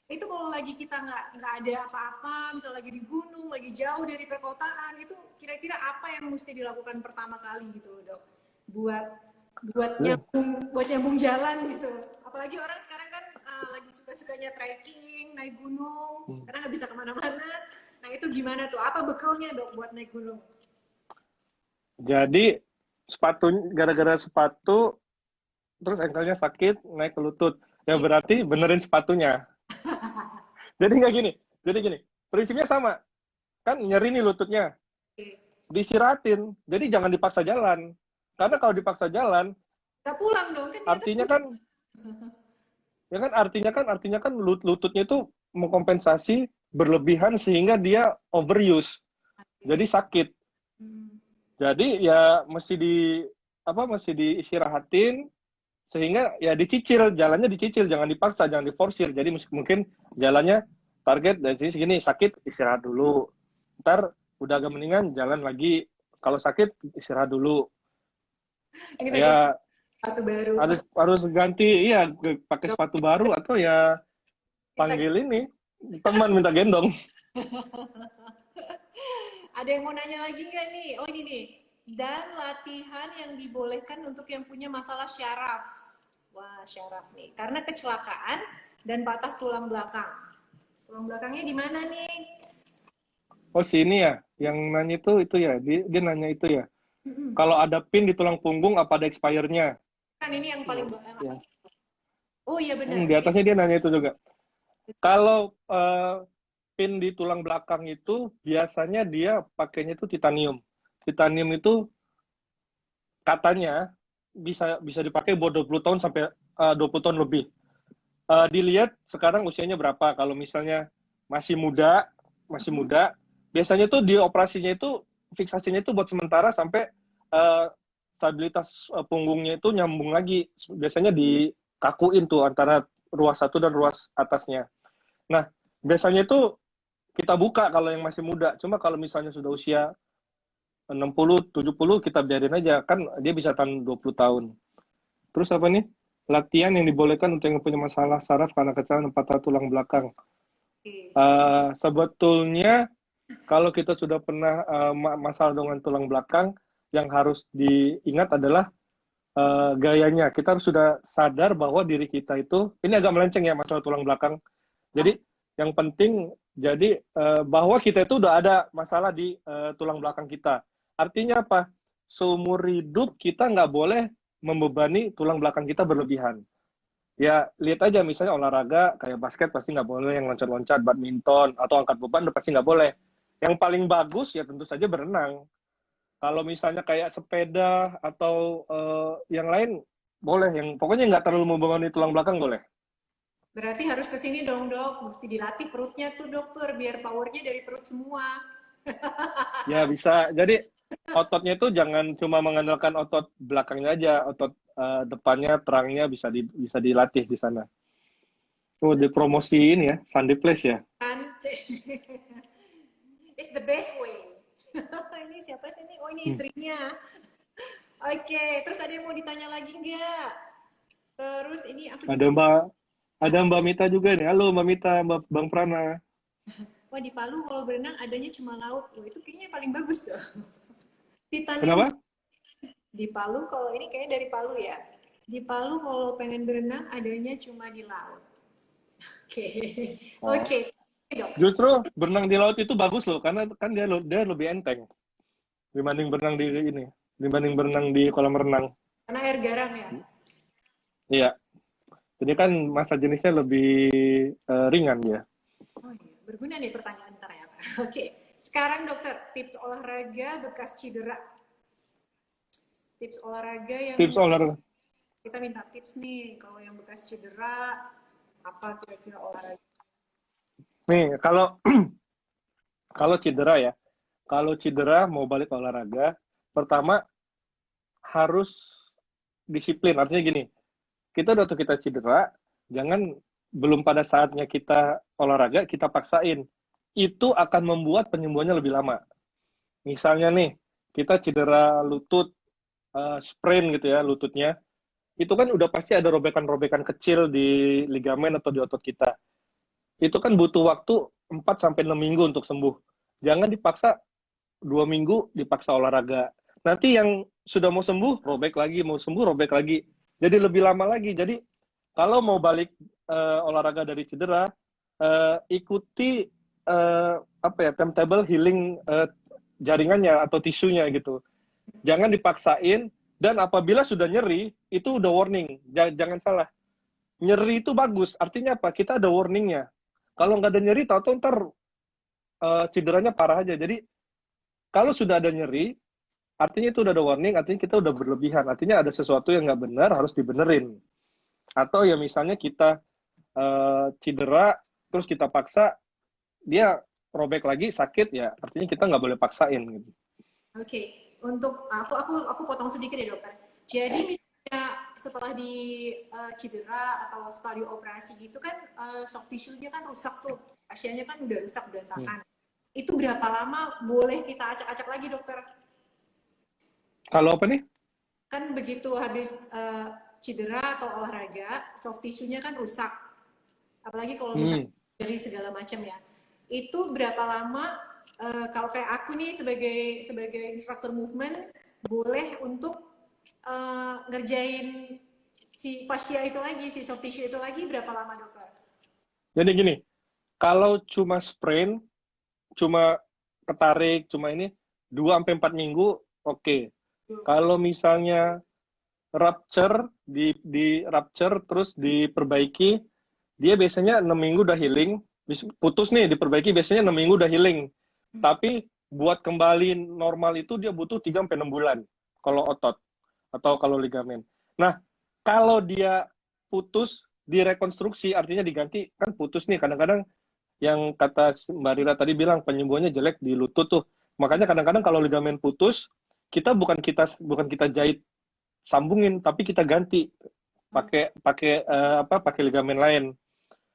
Itu kalau lagi kita nggak ada apa-apa, misal lagi di gunung, lagi jauh dari perkotaan, itu kira-kira apa yang mesti dilakukan pertama kali gitu loh dok, buat Hmm. buat nyambung jalan gitu. Apalagi orang sekarang kan lagi suka-sukanya trekking, naik gunung, Hmm. karena nggak bisa kemana-mana. Nah itu gimana tuh? Apa bekalnya dok buat naik gunung? Jadi gara-gara sepatu terus ankle-nya sakit naik ke lutut. Ya Iya. berarti benerin sepatunya. Jadi nggak gini. Jadi gini. Prinsipnya sama. Kan nyeri nih lututnya. Disiratin. Jadi jangan dipaksa jalan. Karena kalau dipaksa jalan, Gak pulang dong kan dia artinya kan ya kan artinya kan lututnya itu mengkompensasi berlebihan sehingga dia overuse. Jadi sakit. Jadi ya mesti diistirahatin sehingga ya dicicil, jalannya dicicil, jangan dipaksa, jangan diforsir. Jadi mungkin jalannya target dari sini segini, sakit istirahat dulu, ntar udah agak mendingan jalan lagi, kalau sakit istirahat dulu, ini pengen ya sepatu baru. harus harus ganti, iya, pakai Dok, sepatu baru atau ya kita panggil ini teman minta gendong. ada yang mau nanya lagi nggak nih? Oh ini nih. Dan latihan yang dibolehkan untuk yang punya masalah syaraf. Wah, syaraf nih. Karena kecelakaan dan patah tulang belakang. Tulang belakangnya di mana nih? Oh sini ya yang nanya itu ya, dia nanya itu ya, kalau ada pin di tulang punggung apa ada expirednya. Kan ini yang paling Ya. Oh iya Di benar. atasnya dia nanya itu juga. Kalau pin di tulang belakang itu biasanya dia pakainya itu titanium. Titanium itu katanya bisa dipakai buat 20 tahun sampai 20 tahun lebih. Dilihat sekarang usianya berapa. Kalau misalnya masih muda, biasanya tuh di operasinya itu fiksasinya itu buat sementara sampai uh, stabilitas punggungnya itu nyambung lagi. Biasanya dikakuin tuh antara ruas satu dan ruas atasnya. Nah, biasanya itu kita buka kalau yang masih muda. Cuma kalau misalnya sudah usia 60, 70 kita biarin aja. Kan dia bisa tahan 20 tahun. Terus apa nih? Latihan yang dibolehkan untuk yang punya masalah saraf karena kecelakaan patah tulang belakang. Sebetulnya kalau kita sudah pernah masalah dengan tulang belakang, yang harus diingat adalah gayanya. Kita harus sudah sadar bahwa diri kita itu, ini agak melenceng ya masalah tulang belakang. Ah, Jadi yang penting jadi bahwa kita itu udah ada masalah di tulang belakang kita. Artinya apa? Seumur hidup kita nggak boleh membebani tulang belakang kita berlebihan. Ya lihat aja misalnya olahraga kayak basket pasti nggak boleh yang loncat-loncat, badminton atau angkat beban pasti nggak boleh. Yang paling bagus ya tentu saja berenang. Kalau misalnya kayak sepeda atau yang lain boleh. Yang pokoknya nggak terlalu membebani tulang belakang boleh. berarti harus ke sini dong dok. Mesti dilatih perutnya tuh dokter biar powernya dari perut semua. Ya bisa. Jadi ototnya itu jangan cuma mengandalkan otot belakangnya aja, otot depannya, terangnya bisa dilatih di sana. Oh, dipromosiin ya, Sunday Place ya. Kan? It's the best way. Ini siapa sih ini? Oh ini Hmm. istrinya. Oke, terus ada yang mau ditanya lagi nggak? Terus ini aku di Ada Palu. Mbak Nah, ada Mbak Mita juga nih. Halo Mbak Mita, Bang Prana. wah di Palu kalau berenang adanya cuma laut. Loh, itu kayaknya yang paling bagus tuh. Titanium Kenapa? di Palu kalau ini kayaknya dari Palu ya. Di Palu kalau pengen berenang adanya cuma di laut. Oke. Oh. Oke, dok. Justru berenang di laut itu bagus loh, karena kan dia lebih enteng dibanding berenang di ini, dibanding berenang di kolam renang. Karena air garam ya. Iya. Jadi kan masa jenisnya lebih ringan ya. Oh iya, berguna nih pertanyaan ternyata. Oke, sekarang dokter, tips olahraga bekas cedera. Tips olahraga yang Tips olahraga. kita minta tips nih, kalau yang bekas cedera, apa kira-kira olahraga? Nih, kalau kalau cedera ya, kalau cedera mau balik olahraga, pertama harus disiplin. Artinya gini, kita cedera, jangan belum pada saatnya kita olahraga, kita paksain. Itu akan membuat penyembuhannya lebih lama. Misalnya nih, kita cedera lutut, sprain gitu ya, lututnya, itu kan udah pasti ada robekan-robekan kecil di ligamen atau di otot kita. Itu kan butuh waktu 4 sampai 6 minggu untuk sembuh. Jangan dipaksa 2 minggu dipaksa olahraga. Nanti yang sudah mau sembuh, robek lagi, mau sembuh, robek lagi. Jadi lebih lama lagi. Jadi kalau mau balik olahraga dari cedera, ikuti apa ya, timetable healing jaringannya atau tisunya gitu. Jangan dipaksain, dan apabila sudah nyeri, itu udah warning. Jangan salah. Nyeri itu bagus, artinya apa? Kita ada warningnya. Kalau nggak ada nyeri, tahu-tahu ntar cederanya parah aja. Jadi kalau sudah ada nyeri, artinya itu udah ada warning, artinya kita udah berlebihan. Artinya ada sesuatu yang nggak benar, harus dibenerin. Atau ya misalnya kita cedera, terus kita paksa, dia robek lagi, sakit, ya artinya kita nggak boleh paksain. Gitu. Oke, untuk aku potong sedikit ya dokter. Jadi misalnya setelah di cedera atau setelah dioperasi gitu kan soft tissue-nya kan rusak tuh, pasiennya kan udah rusak berantakan. Itu berapa lama boleh kita acak-acak lagi dokter? Kalau apa nih? Kan begitu habis cedera atau olahraga, soft tissue-nya kan rusak. Apalagi kalau misalnya dari segala macam ya. Itu berapa lama kalau kayak aku nih sebagai instruktur movement boleh untuk ngerjain si fascia itu lagi, si soft tissue itu lagi berapa lama dokter? Jadi gini, kalau cuma sprain, cuma ketarik, cuma ini 2 sampai 4 minggu, oke. Kalau misalnya rupture, di rupture terus diperbaiki, dia biasanya 6 minggu udah healing. Putus nih, diperbaiki biasanya 6 minggu udah healing. Tapi buat kembali normal itu dia butuh 3 sampai 6 bulan kalau otot atau kalau ligamen. Nah, kalau dia putus, direkonstruksi, artinya diganti, kan putus nih. Kadang-kadang yang kata Mbak Rira tadi bilang penyembuhannya jelek di lutut tuh. Makanya kadang-kadang kalau ligamen putus, kita jahit sambungin, tapi kita ganti pakai pakai pakai ligamen lain.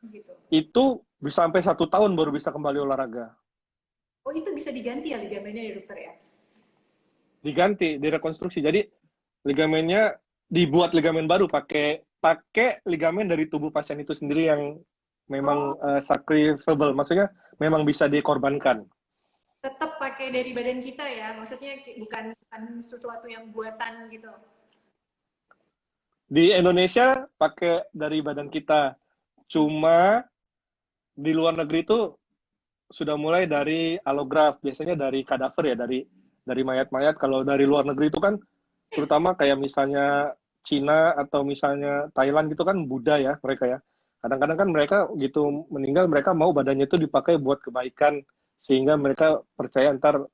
Gitu. Itu bisa sampai 1 tahun baru bisa kembali olahraga. Oh itu bisa diganti ya ligamennya ya dokter ya? Diganti, direkonstruksi. Jadi ligamennya dibuat ligamen baru, pakai pakai ligamen dari tubuh pasien itu sendiri yang memang sacrificable, maksudnya memang bisa dikorbankan. Tetap pakai dari badan kita ya, maksudnya bukan sesuatu yang buatan gitu. Di Indonesia pakai dari badan kita, cuma di luar negeri itu sudah mulai dari allograft, biasanya dari kadaver ya, dari mayat-mayat. Kalau dari luar negeri itu kan, terutama kayak misalnya Cina atau misalnya Thailand gitu kan Buddha ya mereka ya. Kadang-kadang kan mereka gitu meninggal, mereka mau badannya itu dipakai buat kebaikan, sehingga mereka percaya ntar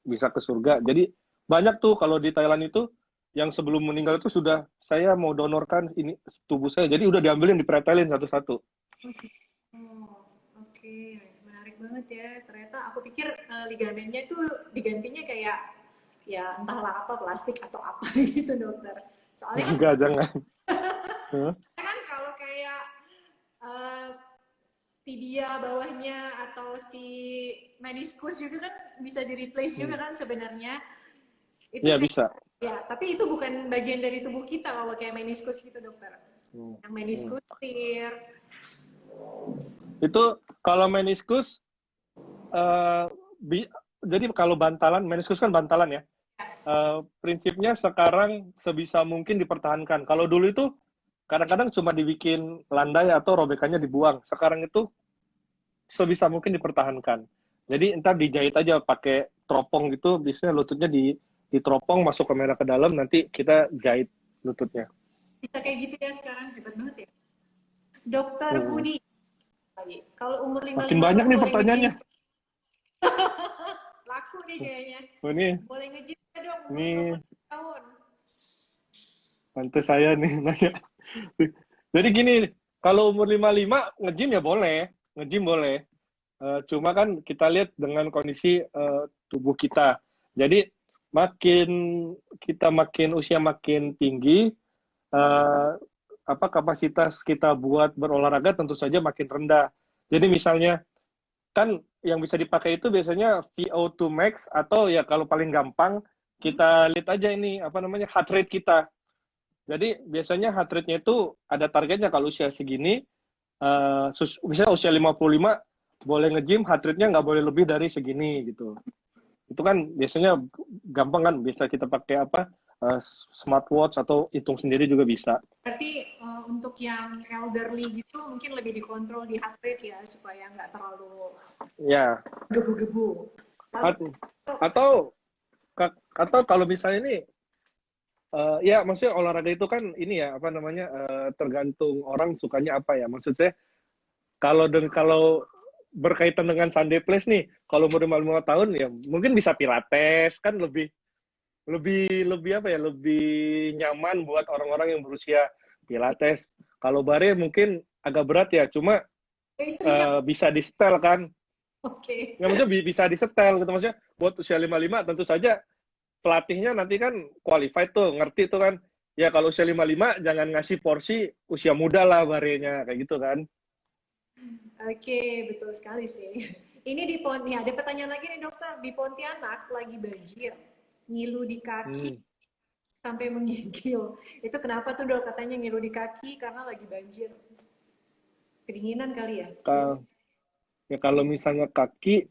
bisa ke surga. Jadi banyak tuh kalau di Thailand itu yang sebelum meninggal itu sudah, saya mau donorkan ini tubuh saya. Jadi udah diambilin, dipretelin satu-satu. Oh, oke, menarik banget ya. Ternyata aku pikir ligamennya itu digantinya kayak ya entahlah apa plastik atau apa gitu dokter. Soalnya kan, Enggak, jangan. kan kalau kayak eh, tibia bawahnya atau si meniskus juga kan bisa di replace juga kan sebenarnya. Itu Ya kayak bisa. Ya, tapi itu bukan bagian dari tubuh kita kalau kayak meniskus gitu, dokter. Hmm. Yang meniskus, tir. Itu kalau meniskus, eh, bi- jadi kalau bantalan, meniskus kan bantalan ya. Prinsipnya sekarang sebisa mungkin dipertahankan. Kalau dulu itu kadang-kadang cuma dibikin landai atau robekannya dibuang. Sekarang itu sebisa mungkin dipertahankan. Jadi entar dijahit aja pakai teropong gitu, biasanya lututnya diteropong masuk kamera ke dalam, nanti kita jahit lututnya. Bisa kayak gitu ya sekarang, hebat banget ya. Dokter Hmm. Budi, kalau umur Makin 55 banyak dong nih boleh nge-gym. pertanyaannya. Laku nih kayaknya. Oh, ini Boleh nge-gym nggak dong umur ini 55 tahun? pantes saya nih nanya. Jadi gini, kalau umur 55 nge-gym ya boleh, nge-gym boleh. Cuma kan kita lihat dengan kondisi tubuh kita. Jadi makin makin usia makin tinggi, eh, apa kapasitas kita buat berolahraga tentu saja makin rendah. Jadi misalnya kan yang bisa dipakai itu biasanya VO2 max atau ya kalau paling gampang kita lihat aja ini apa namanya heart rate kita. Jadi biasanya heart rate-nya itu ada targetnya kalau usia segini, misalnya usia 55 boleh nge-gym, heart rate-nya nggak boleh lebih dari segini gitu. Itu kan biasanya gampang kan, bisa kita pakai apa, smartwatch atau hitung sendiri juga bisa. Berarti untuk yang elderly gitu mungkin lebih dikontrol di heart rate ya supaya nggak terlalu Ya, gebu-gebu. Lalu atau atau kalau misalnya ini, ya maksudnya olahraga itu kan ini ya apa namanya, tergantung orang sukanya apa ya. Maksud saya kalau berkaitan dengan Sunday Place nih, kalau umur 55 tahun ya mungkin bisa pilates kan lebih lebih lebih apa ya, lebih nyaman buat orang-orang yang berusia pilates. Kalau bare mungkin agak berat ya, cuma istrinya bisa di-setel kan. oke. Ya maksudnya bisa di-setel gitu, maksudnya buat usia 55 tentu saja pelatihnya nanti kan qualified tuh, ngerti tuh kan. Ya kalau usia 55 jangan ngasih porsi usia muda lah barenya kayak gitu kan. Oke, betul sekali sih. Ini di Pontianak, ada pertanyaan lagi nih dokter. Di Pontianak lagi banjir, ngilu di kaki Hmm. sampai menggigil. Itu kenapa tuh dok katanya ngilu di kaki karena lagi banjir. Kedinginan kali ya? Ya kalau misalnya kaki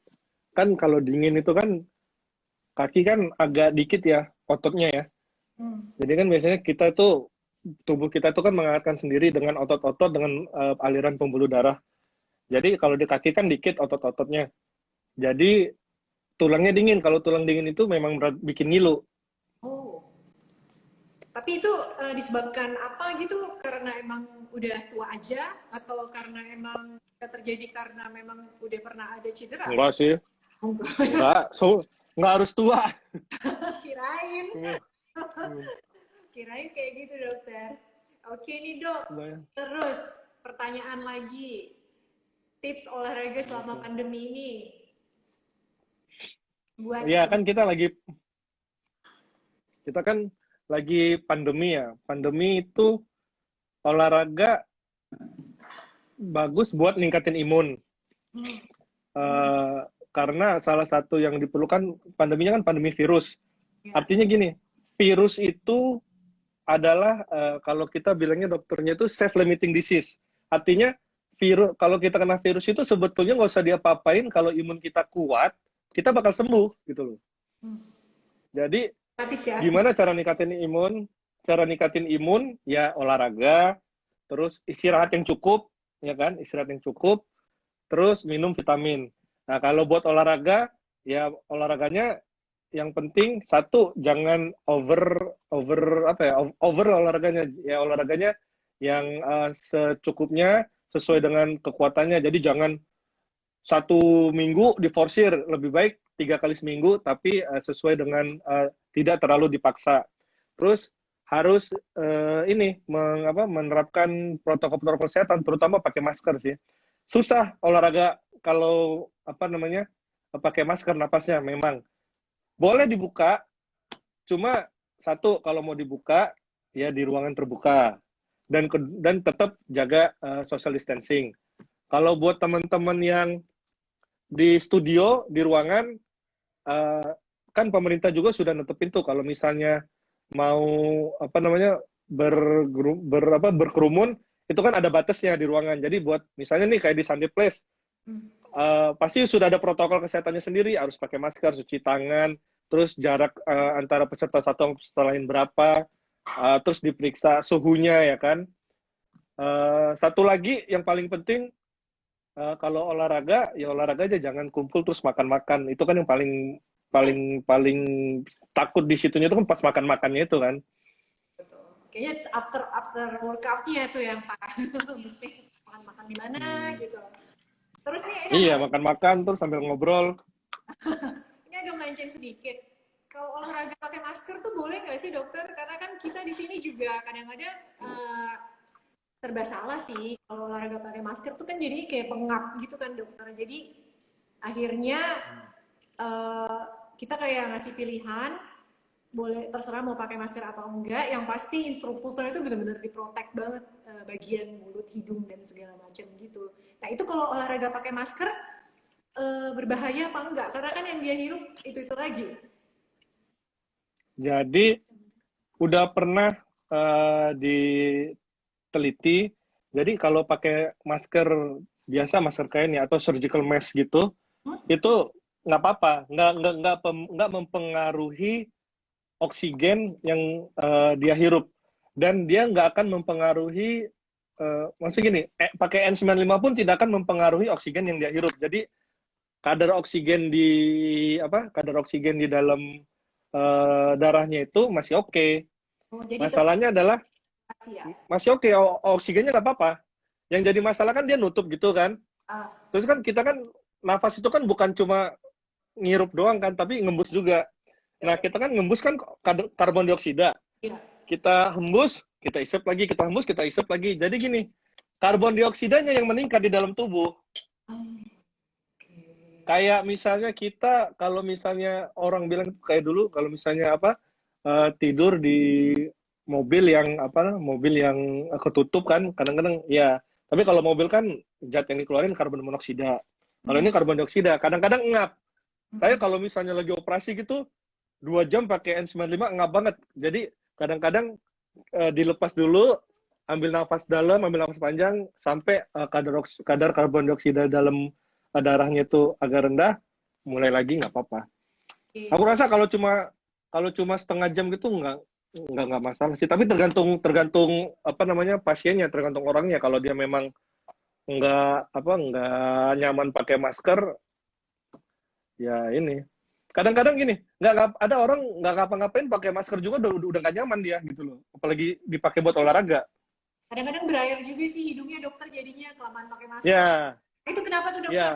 kan kalau dingin itu kan kaki kan agak dikit ya ototnya ya. Hmm. Jadi kan biasanya kita tuh tubuh kita tuh kan mengangkatkan sendiri dengan otot-otot dengan aliran pembuluh darah. Jadi kalau di kaki kan dikit otot-ototnya. Jadi tulangnya dingin. Kalau tulang dingin itu memang bikin ngilu. Oh, tapi itu disebabkan apa gitu? Karena emang udah tua aja atau karena emang bisa terjadi karena memang udah pernah ada cedera? Enggak sih, Enggak, enggak. So, enggak harus tua. kirain. Hmm, hmm, Kirain kayak gitu dokter. Oke nih dok. lumayan. Terus pertanyaan lagi. Tips olahraga selama pandemi ini buat Ya kan kita kan lagi pandemi ya. Pandemi itu olahraga bagus buat ningkatin imun. hmm, Eh, karena salah satu yang diperlukan pandeminya kan pandemi virus. ya. Artinya gini, virus itu adalah kalau kita bilangnya dokternya itu self-limiting disease. Artinya virus kalau kita kena virus itu sebetulnya nggak usah diapa-apain, kalau imun kita kuat, kita bakal sembuh gitu loh. Hmm. Jadi Gratis ya. gimana cara ningkatin imun? Cara ningkatin imun ya olahraga, terus istirahat yang cukup, ya kan? Istirahat yang cukup, terus minum vitamin. Nah, kalau buat olahraga, ya olahraganya yang penting satu jangan over over apa ya over olahraganya, ya olahraganya yang secukupnya sesuai dengan kekuatannya. Jadi jangan satu minggu diforsir, lebih baik 3 kali seminggu tapi sesuai dengan tidak terlalu dipaksa. Terus harus ini menerapkan protokol-protokol kesehatan, terutama pakai masker sih. Susah olahraga kalau apa namanya pakai masker napasnya, memang boleh dibuka, cuma satu kalau mau dibuka ya di ruangan terbuka dan tetap jaga social distancing. Kalau buat teman-teman yang di studio di ruangan, kan pemerintah juga sudah netepin tuh kalau misalnya mau apa namanya berkerumun itu kan ada batasnya di ruangan. Jadi buat misalnya nih kayak di Sunday Place pasti sudah ada protokol kesehatannya sendiri, harus pakai masker, cuci tangan, terus jarak antara peserta satu sama lain berapa, terus diperiksa suhunya ya kan. Satu lagi yang paling penting kalau olahraga ya olahraga aja, jangan kumpul terus makan-makan. Itu kan yang paling paling paling takut di situnya itu kan pas makan-makannya itu kan. Betul. Kayaknya after after workoutnya itu yang parah. Mesti makan-makan di mana gitu. Terus nih Iya, makan-makan terus sambil ngobrol. ini agak melenceng sedikit. Kalau olahraga pakai masker tuh boleh nggak sih dokter? Karena kan kita di sini juga kadang-kadang serba salah sih. Kalau olahraga pakai masker tuh kan jadi kayak pengap gitu kan dokter. Jadi akhirnya eh, kita kayak ngasih pilihan, boleh terserah mau pakai masker atau enggak. Yang pasti instrukturnya itu benar-benar diprotek banget bagian mulut, hidung dan segala macam gitu. Nah itu kalau olahraga pakai masker berbahaya apa enggak? Karena kan yang dia hirup itu lagi. Jadi udah pernah diteliti. Jadi kalau pakai masker biasa, masker kain ya, atau surgical mask gitu, itu nggak apa-apa, nggak mempengaruhi oksigen yang dia hirup, dan dia nggak akan mempengaruhi maksudnya gini, pakai N95 pun tidak akan mempengaruhi oksigen yang dia hirup. Jadi kadar oksigen di dalam darahnya itu masih oke. Oh, jadi Masalahnya adalah terpaksa ya. masih oke, oksigennya nggak apa-apa. Yang jadi masalah kan dia nutup gitu kan. Ah, Terus kan kita kan nafas itu kan bukan cuma ngirup doang kan, tapi ngembus juga. Nah, kita kan ngembus kan karbon dioksida. iya. Kita hembus, kita isep lagi, kita hembus, kita isep lagi. Jadi gini, karbon dioksidanya yang meningkat di dalam tubuh. Oke. Kayak misalnya kita, kalau misalnya orang bilang kayak dulu, kalau misalnya tidur di mobil yang ketutup kan, kadang-kadang ya. Tapi kalau mobil kan zat yang dikeluarin karbon monoksida. Kalau ini karbon dioksida, kadang-kadang ngap. Saya kalau misalnya lagi operasi gitu, 2 jam pakai N95 ngap banget. Jadi kadang-kadang dilepas dulu, ambil nafas dalam, ambil nafas panjang, sampai kadar karbon dioksida dalam darahnya itu agak rendah, mulai lagi nggak apa-apa. Aku rasa kalau cuma setengah jam gitu nggak masalah sih. Tapi tergantung apa namanya pasiennya, tergantung orangnya. Kalau dia memang nggak nyaman pakai masker, ya ini. Kadang-kadang gini, nggak ada orang nggak ngapa-ngapain pakai masker juga udah nggak nyaman dia gitu loh. Apalagi dipakai buat olahraga. Kadang-kadang berair juga sih hidungnya dokter jadinya kelamaan pakai masker. Ya, Itu kenapa tuh dokter? ya.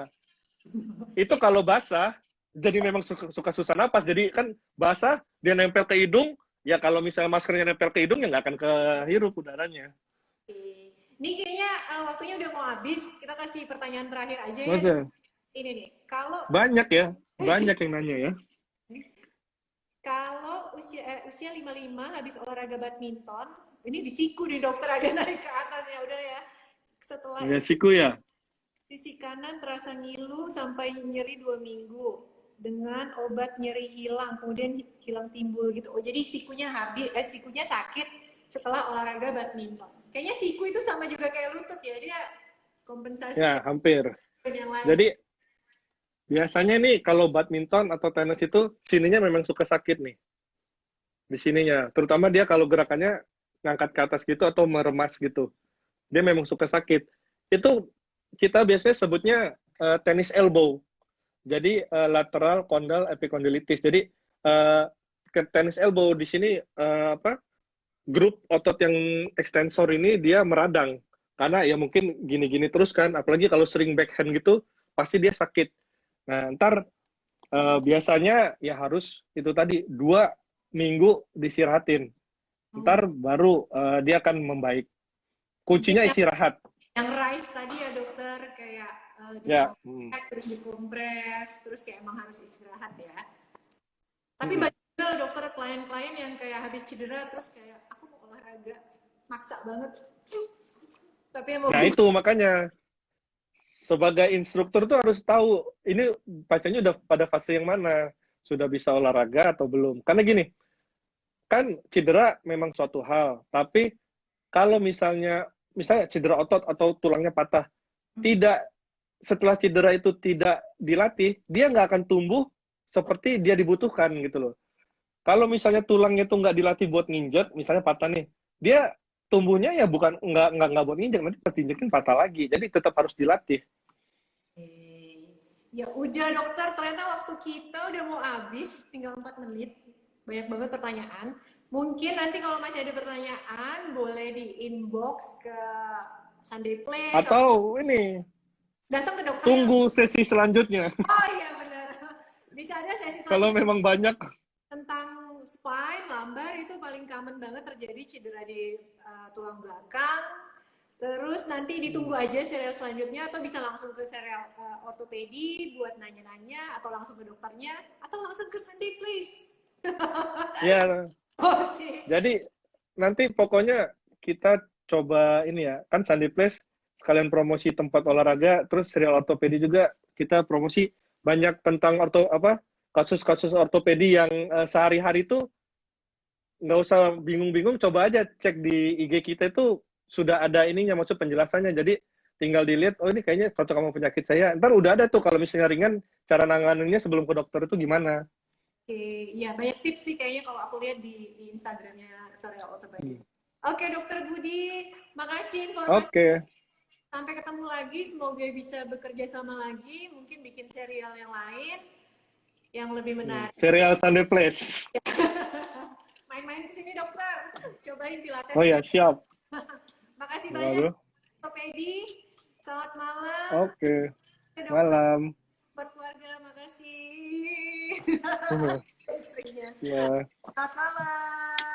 Itu kalau basah, jadi memang suka susah napas. Jadi kan basah, dia nempel ke hidung, ya kalau misalnya maskernya nempel ke hidung, ya nggak akan kehirup udaranya. Oke. Ini kayaknya waktunya udah mau habis. Kita kasih pertanyaan terakhir aja ya. Masa? Ini nih, kalau Banyak ya, banyak yang nanya ya. kalau usia 55 habis olahraga badminton, ini di siku nih dokter ada naik ke atas ya udah ya. Setelah Ya, siku ya. sisi kanan terasa ngilu sampai nyeri 2 minggu dengan obat nyeri hilang, kemudian hilang timbul gitu. Oh jadi sikunya sakit setelah olahraga badminton. Kayaknya siku itu sama juga kayak lutut ya, dia kompensasi Ya, hampir. dengan yang lain. Jadi, biasanya nih kalau badminton atau tenis itu, sininya memang suka sakit nih. Di sininya. Terutama dia kalau gerakannya ngangkat ke atas gitu atau meremas gitu. Dia memang suka sakit. Itu kita biasanya sebutnya tennis elbow. Jadi lateral condyle epicondylitis. Jadi ke tennis elbow di sini grup otot yang ekstensor ini dia meradang karena ya mungkin gini-gini terus kan, apalagi kalau sering backhand gitu pasti dia sakit. Nah ntar biasanya ya harus itu tadi 2 minggu disirahatin, ntar baru dia akan membaik. Kuncinya Mungkin istirahat. yang rise tadi ya dokter kayak Ya. terus dikompres, terus kayak emang harus istirahat ya. Tapi Hmm. banyak juga dokter klien-klien yang kayak habis cedera terus kayak aku mau olahraga maksa banget. Tapi mau Nah itu makanya sebagai instruktur tuh harus tahu ini pasiennya udah pada fase yang mana, sudah bisa olahraga atau belum. Karena gini, kan cedera memang suatu hal, tapi kalau misalnya cedera otot atau tulangnya patah, tidak setelah cedera itu tidak dilatih, dia nggak akan tumbuh seperti dia dibutuhkan gitu loh. Kalau misalnya tulangnya itu nggak dilatih buat nginjek, misalnya patah nih, dia tumbuhnya ya bukan nggak buat nginjek, nanti pas diinjekin patah lagi. Jadi tetap harus dilatih. Ya udah dokter, ternyata waktu kita udah mau habis, tinggal 4 menit. Banyak banget pertanyaan. Mungkin nanti kalau masih ada pertanyaan, boleh di inbox ke Sunday Place atau Atau ini, datang ke dokternya. tunggu sesi selanjutnya. Oh iya benar. Bisa ada sesi Kalau selanjutnya memang banyak. tentang spine, lumbar itu paling common banget terjadi cedera di tulang belakang. Terus nanti ditunggu aja serial selanjutnya atau bisa langsung ke serial ortopedi buat nanya-nanya atau langsung ke dokternya atau langsung ke Sunday Place. Ya, Oh sih. jadi nanti pokoknya kita coba ini ya, kan Sunday Place sekalian promosi tempat olahraga, terus serial ortopedi juga kita promosi banyak tentang kasus-kasus ortopedi yang sehari-hari itu nggak usah bingung-bingung, coba aja cek di IG kita itu sudah ada ininya, maksud penjelasannya. Jadi tinggal dilihat, oh ini kayaknya cocok sama penyakit saya. Ntar udah ada tuh kalau misalnya ringan, cara nanganinnya sebelum ke dokter itu gimana. Oke, ya banyak tips sih kayaknya kalau aku lihat di Instagramnya Sorel Ortopedi. Oke, Dokter Budi, makasih informasi. Oke, Sampai ketemu lagi, semoga bisa bekerja sama lagi, mungkin bikin serial yang lain yang lebih menarik. serial Sunday Place. Main-main ke sini dokter, cobain Oh pilatesnya. ya, siap. Makasih banyak, Lalu, Ortopedi. Selamat malam. oke, Oke, dokter, malam. buat keluarga, makasih. Istrinya. Ya. Selamat malam.